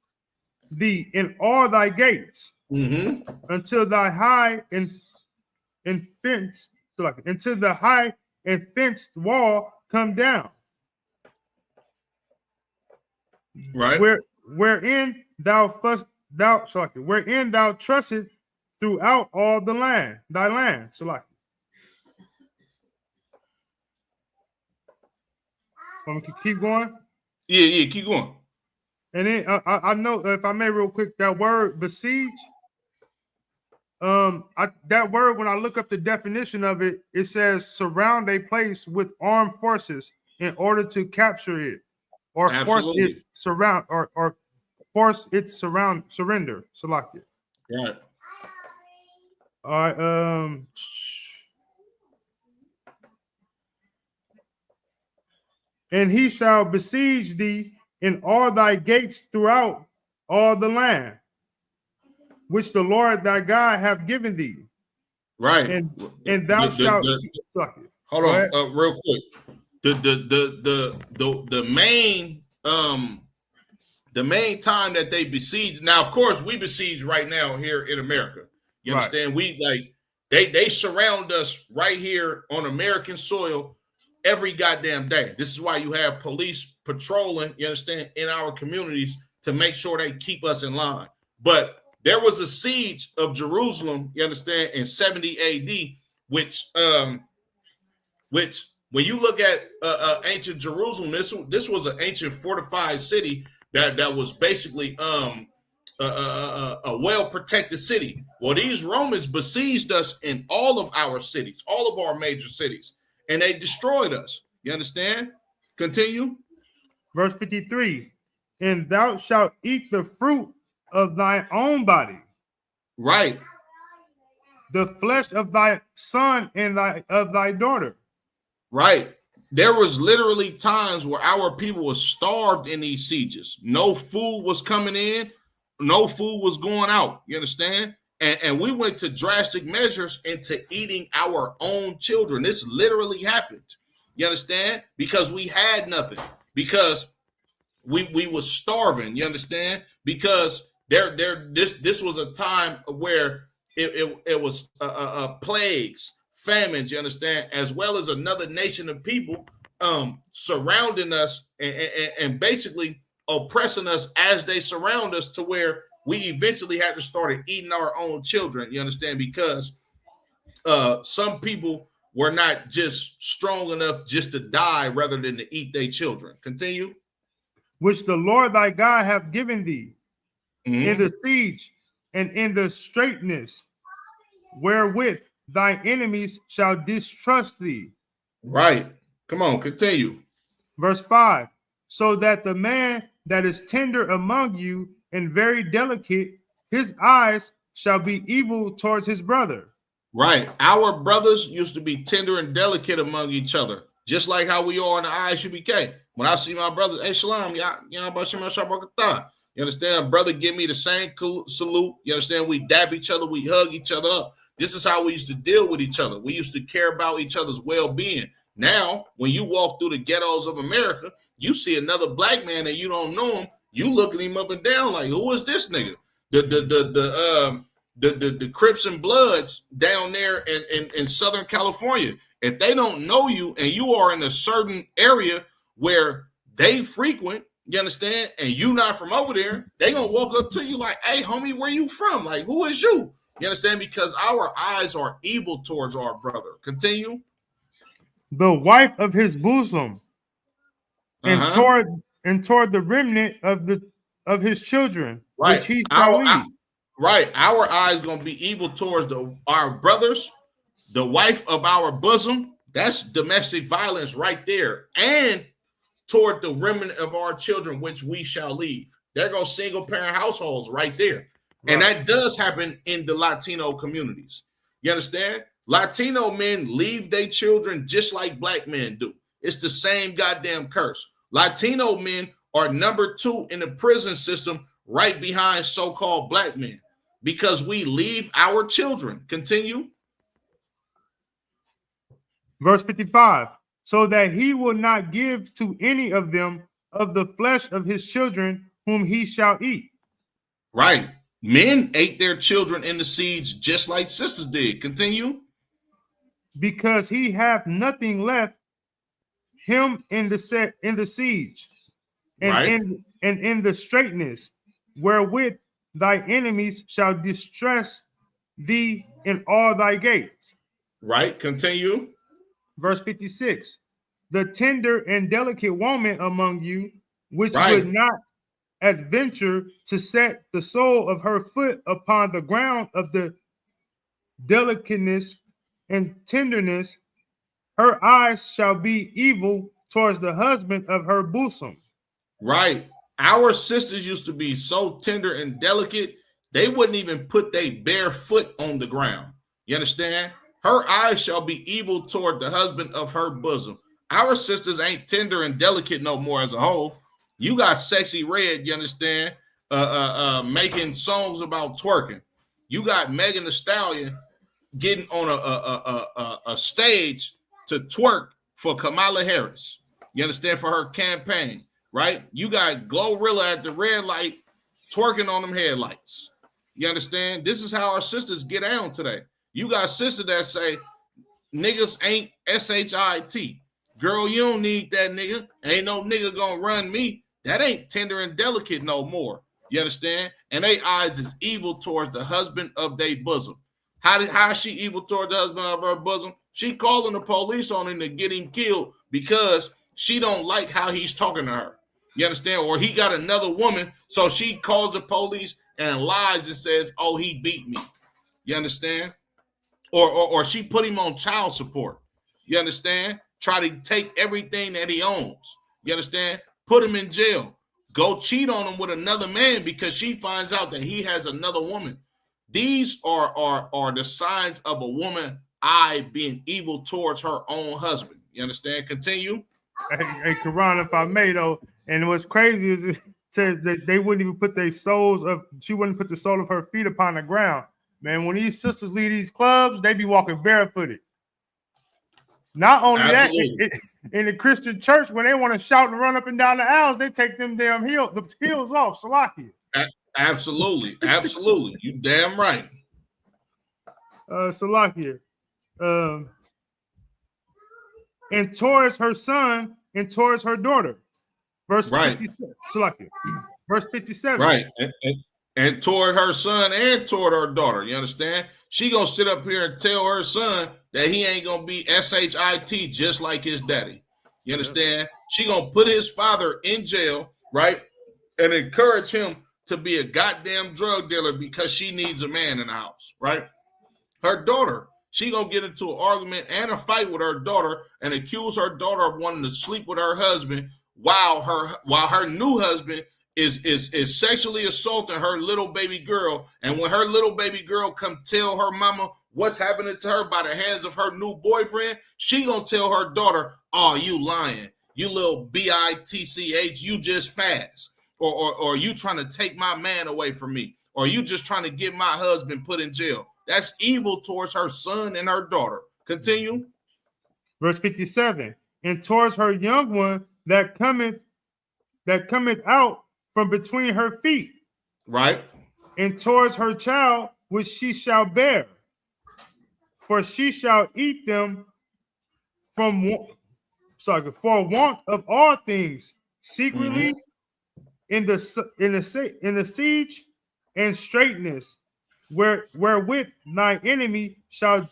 thee in all thy gates until thy high and fenced, until the high and fenced wall come down. Right. Wherein thou trustest throughout all the land, thy land. Keep going. Yeah, keep going. And then I know, if I may, real quick, that word besiege. That word, when I look up the definition of it, it says surround a place with armed forces in order to capture it, or force it surround, or force it surrender. Salakia. Right. All right. And he shall besiege thee in all thy gates throughout all the land, which the Lord thy God hath given thee. Right. And thou shalt. Hold on, real quick. The main time that they besiege. Now, of course, we besiege right now here in America. You understand? We they surround us right here on American soil every goddamn day. This is why you have police patrolling, you understand, in our communities to make sure they keep us in line. But there was a siege of Jerusalem, you understand, in 70 AD, which when you look at ancient Jerusalem, this was an ancient fortified city that was basically a well-protected city. Well, these Romans besieged us in all of our cities, all of our major cities, and they destroyed us. You understand? Continue. Verse 53, and thou shalt eat the fruit of thy own body. Right. The flesh of thy son and of thy daughter. Right. There was literally times where our people were starved in these sieges. No food was coming in. No food was going out. You understand? And we went to drastic measures into eating our own children. This literally happened. You understand? Because we had nothing. Because we was starving. You understand? Because this was a time where it was plagues, famines. You understand? As well as another nation of people surrounding us and basically oppressing us as they surround us, to where we eventually had to start eating our own children. You understand? Because some people were not just strong enough just to die rather than to eat their children. Continue. Which the Lord thy God hath given thee in the siege and in the straitness, wherewith thy enemies shall distrust thee. Right. Come on, continue. Verse 5, so that the man that is tender among you and very delicate, his eyes shall be evil towards his brother. Right. Our brothers used to be tender and delicate among each other, just like how we are in the ISUBK. When I see my brothers, hey, shalom, you understand? Brother give me the same salute. You understand? We dab each other. We hug each other up. This is how we used to deal with each other. We used to care about each other's well-being. Now, when you walk through the ghettos of America, you see another black man and you don't know him. You looking him up and down like, who is this nigga? The Crips and Bloods down there in Southern California. If they don't know you and you are in a certain area where they frequent, you understand, and you not from over there, they gonna walk up to you like, hey, homie, where you from? Like, who is you? You understand? Because our eyes are evil towards our brother. Continue. The wife of his bosom, and toward the remnant of his children, right, which he shall lead. Right. Our eyes gonna be evil towards our brothers, the wife of our bosom. That's domestic violence right there. And toward the remnant of our children, which we shall leave. There go single parent households right there. Right. And that does happen in the Latino communities. You understand? Latino men leave their children just like black men do. It's the same goddamn curse. Latino men are number 2 in the prison system, right behind so-called black men, because we leave our children. Continue. Verse 55, so that he will not give to any of them of the flesh of his children whom he shall eat. Right. Men ate their children in the siege just like sisters did. Continue. Because he hath nothing left him in the siege, and Right. in the straitness, wherewith thy enemies shall distress thee in all thy gates. Right. Continue. Verse 56, the tender and delicate woman among you, which Right. would not adventure to set the sole of her foot upon the ground of the delicateness and tenderness, her eyes shall be evil towards the husband of her bosom. Right. Our sisters used to be so tender and delicate, they wouldn't even put their bare foot on the ground. You understand? Her eyes shall be evil toward the husband of her bosom. Our sisters ain't tender and delicate no more as a whole. You got Sexy Red, you understand, making songs about twerking. You got Megan Thee Stallion getting on a stage to twerk for Kamala Harris. You understand, for her campaign, right? You got Glorilla at the red light twerking on them headlights. You understand? This is how our sisters get down today. You got sisters that say niggas ain't shit. Girl, you don't need that nigga. Ain't no nigga gonna run me. That ain't tender and delicate no more. You understand? And they eyes is evil towards the husband of their bosom. How is she evil toward the husband of her bosom? She calling the police on him to get him killed because she don't like how he's talking to her. You understand? Or he got another woman, so she calls the police and lies and says, oh, he beat me. You understand? Or she put him on child support. You understand? Try to take everything that he owns. You understand? Put him in jail. Go cheat on him with another man because she finds out that he has another woman. These are the signs of a woman being evil towards her own husband. You understand? Continue. Hey, Quran, if I may though, and what's crazy is it says that they wouldn't even put she wouldn't put the sole of her feet upon the ground. Man, when these sisters leave these clubs, they be walking barefooted. Not only Absolutely. that, in the Christian church, when they want to shout and run up and down the aisles, they take them damn the heels off. Salakia. Absolutely. Absolutely. You damn right. Salakia. And towards her son and towards her daughter. Verse 57. Salakia. Verse 57. Right. And toward her son and toward her daughter. You understand? She gonna sit up here and tell her son that he ain't gonna be shit just like his daddy. You understand? She gonna put his father in jail, right? And encourage him to be a goddamn drug dealer because she needs a man in the house, right? Her daughter, she gonna get into an argument and a fight with her daughter and accuse her daughter of wanting to sleep with her husband while her new husband is sexually assaulting her little baby girl. And when her little baby girl come tell her mama what's happening to her by the hands of her new boyfriend, she gonna tell her daughter, oh, you lying, you little bitch, you just fast, or you trying to take my man away from me, or you just trying to get my husband put in jail. That's evil towards her son and her daughter. Continue. Verse 57. And towards her young one that cometh out from between her feet. Right. And towards her child which she shall bear. For she shall eat them for want of all things, secretly in the siege and straitness, wherewith thy enemy shall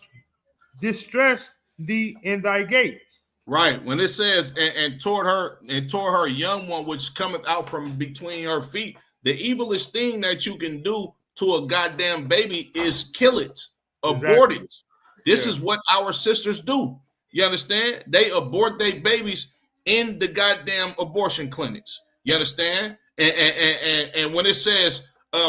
distress thee in thy gates. Right. When it says and toward her young one which cometh out from between her feet, the evilest thing that you can do to a goddamn baby is kill it, abort it. This is what our sisters do. You understand? They abort their babies in the goddamn abortion clinics. You understand? And when it says,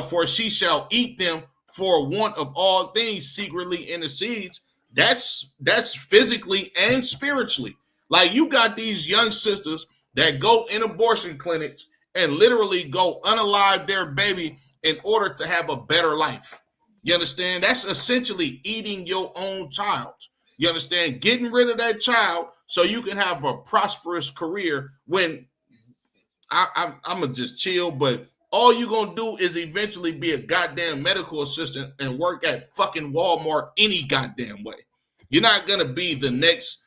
for she shall eat them for want of all things secretly in the seeds, That's physically and spiritually. Like, you got these young sisters that go in abortion clinics and literally go unalive their baby in order to have a better life. You understand? That's essentially eating your own child. You understand? Getting rid of that child so you can have a prosperous career when I'm going to just chill, but all you're going to do is eventually be a goddamn medical assistant and work at fucking Walmart any goddamn way. You're not going to be the next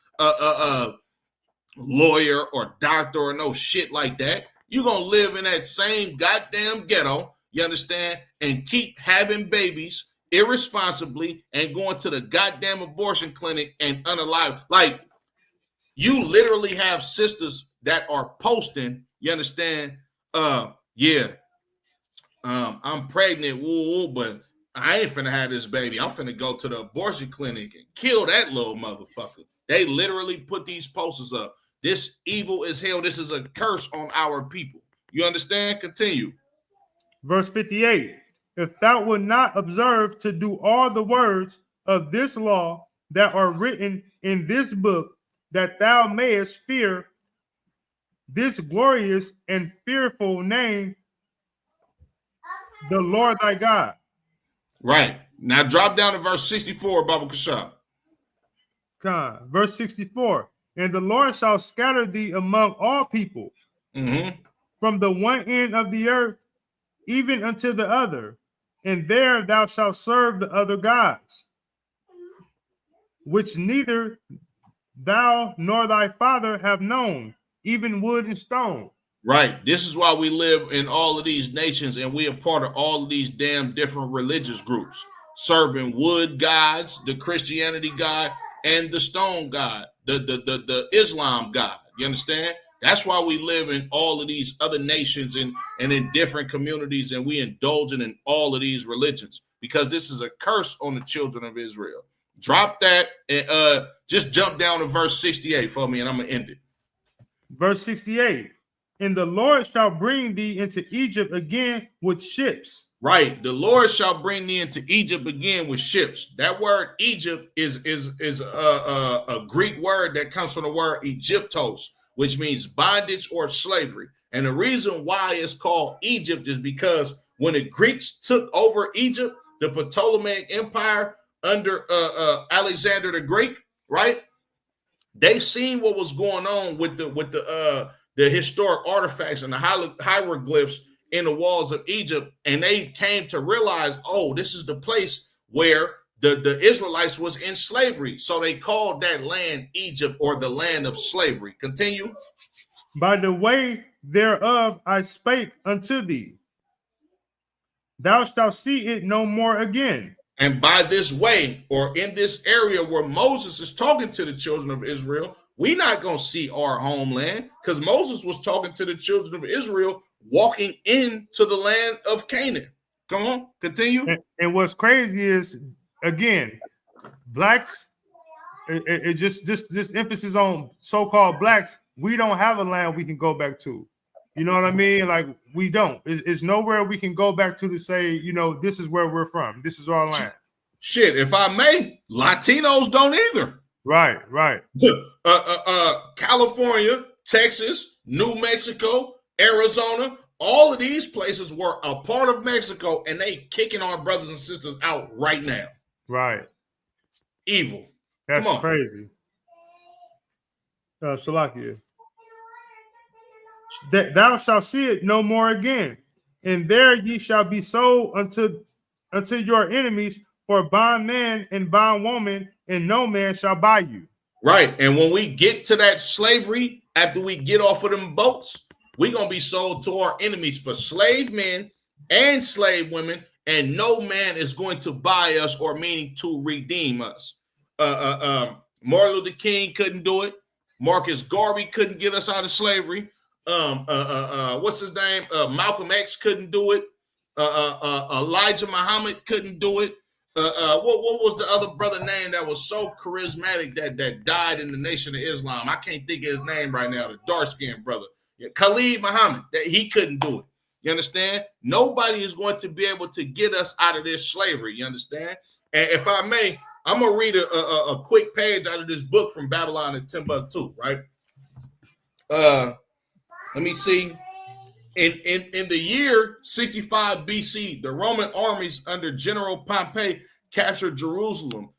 lawyer or doctor or no shit like that. You're going to live in that same goddamn ghetto, you understand, and keep having babies irresponsibly and going to the goddamn abortion clinic and unalive. Like, you literally have sisters that are posting, you understand, I'm pregnant, woo, but I ain't finna have this baby. I'm finna go to the abortion clinic and kill that little motherfucker. They literally put these posters up. This evil as hell. This is a curse on our people. You understand? Continue. Verse 58. If thou wilt not observe to do all the words of this law that are written in this book, that thou mayest fear this glorious and fearful name, the Lord thy God. Right. Now drop down to verse 64, Baba Kashab. Verse 64. And the Lord shall scatter thee among all people, from the one end of the earth even unto the other, and there thou shalt serve the other gods, which neither thou nor thy father have known, even wood and stone. Right. This is why we live in all of these nations, and we are part of all of these damn different religious groups, serving wood gods, the Christianity god, and the stone god, the Islam god. You understand? That's why we live in all of these other nations and in different communities, and we indulging in all of these religions, because this is a curse on the children of Israel. Drop that and just jump down to verse 68 for me, and I'm going to end it. Verse 68. And the Lord shall bring thee into Egypt again with ships. Right. The Lord shall bring thee into Egypt again with ships. That word Egypt is a Greek word that comes from the word Egyptos, which means bondage or slavery. And the reason why it's called Egypt is because when the Greeks took over Egypt, the Ptolemaic Empire under Alexander the Great, right? They seen what was going on with the historic artifacts and the hieroglyphs in the walls of Egypt, and they came to realize, oh, this is the place where the Israelites was in slavery. So they called that land Egypt, or the land of slavery. Continue. By the way thereof I spake unto thee, thou shalt see it no more again. And by this way, or in this area where Moses is talking to the children of Israel, we're not going to see our homeland, because Moses was talking to the children of Israel walking into the land of Canaan. Come on, continue. And what's crazy is, again, blacks, it just this emphasis on so-called blacks, we don't have a land we can go back to. You know what I mean? Like, we don't. It's nowhere we can go back to say, you know, this is where we're from. This is our land. Shit, if I may, Latinos don't either. Right. California, Texas, New Mexico, Arizona, all of these places were a part of Mexico, and they kicking our brothers and sisters out right now. Right. Evil. That's crazy. Salakia. Thou shalt see it no more again, and there ye shall be sold unto your enemies for bondman and bondwoman, and no man shall buy you. Right. And when we get to that slavery, after we get off of them boats, we're going to be sold to our enemies for slave men and slave women, and no man is going to buy us, or meaning to redeem us. Martin Luther King couldn't do it. Marcus Garvey couldn't get us out of slavery. What's his name? Malcolm X couldn't do it. Elijah Muhammad couldn't do it. What was the other brother name that was so charismatic that died in the Nation of Islam? I can't think of his name right now. The dark-skinned brother, Khalid Muhammad. That he couldn't do it. You understand? Nobody is going to be able to get us out of this slavery. You understand? And if I may, I'm gonna read a quick page out of this book from Babylon and Timbuktu, right? Let me see. In the year 65 BC, the Roman armies under General Pompey captured Jerusalem.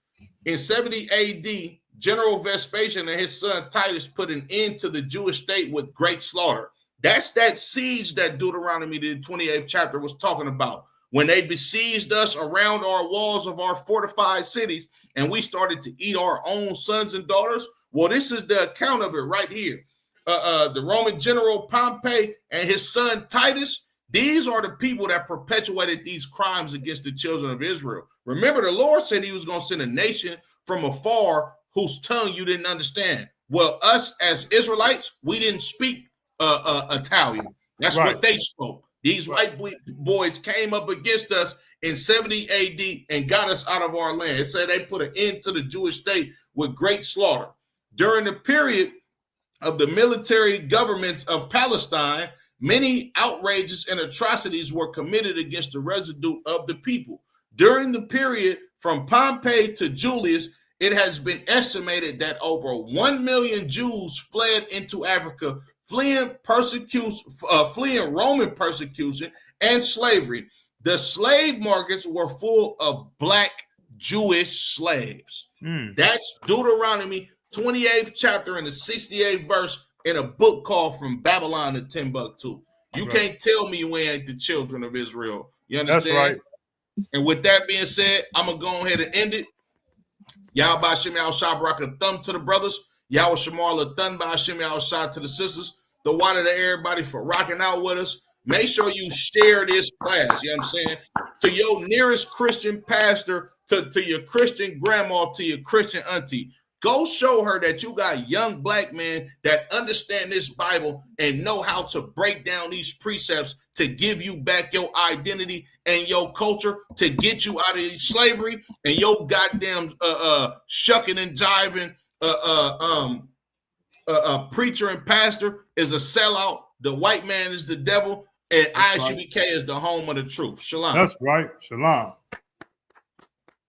In 70 AD, General Vespasian and his son Titus put an end to the Jewish state with great slaughter. That's that siege that Deuteronomy, the 28th chapter, was talking about. When they besieged us around our walls of our fortified cities and we started to eat our own sons and daughters. Well, this is the account of it right here. The Roman general Pompey and his son Titus, these are the people that perpetuated these crimes against the children of Israel. Remember, the Lord said he was going to send a nation from afar whose tongue you didn't understand. Well, us as Israelites, we didn't speak Italian. That's right. What they spoke. These white boys came up against us in 70 AD and got us out of our land. It said they put an end to the Jewish state with great slaughter. During the period of the military governments of Palestine, many outrages and atrocities were committed against the residue of the people. During the period from Pompey to Julius, it has been estimated that over 1 million Jews fled into Africa, fleeing Roman persecution and slavery. The slave markets were full of black Jewish slaves. That's Deuteronomy 28th chapter and the 68th verse in a book called From Babylon to Timbuktu. You can't tell me we ain't the children of Israel. You understand? That's right. And with that being said, I'm going to go ahead and end it. Y'all by Shimmy Al Shabaraka thumb to the brothers. Y'all Shamar Thun by Shimmy Al Shah to the sisters. The water to everybody for rocking out with us. Make sure you share this class, you know what I'm saying? To your nearest Christian pastor, to your Christian grandma, to your Christian auntie. Go show her that you got young black men that understand this Bible and know how to break down these precepts to give you back your identity and your culture, to get you out of slavery and your goddamn shucking and jiving preacher and pastor is a sellout. The white man is the devil, and ISUBK is the home of the truth. Shalom. That's right. Shalom.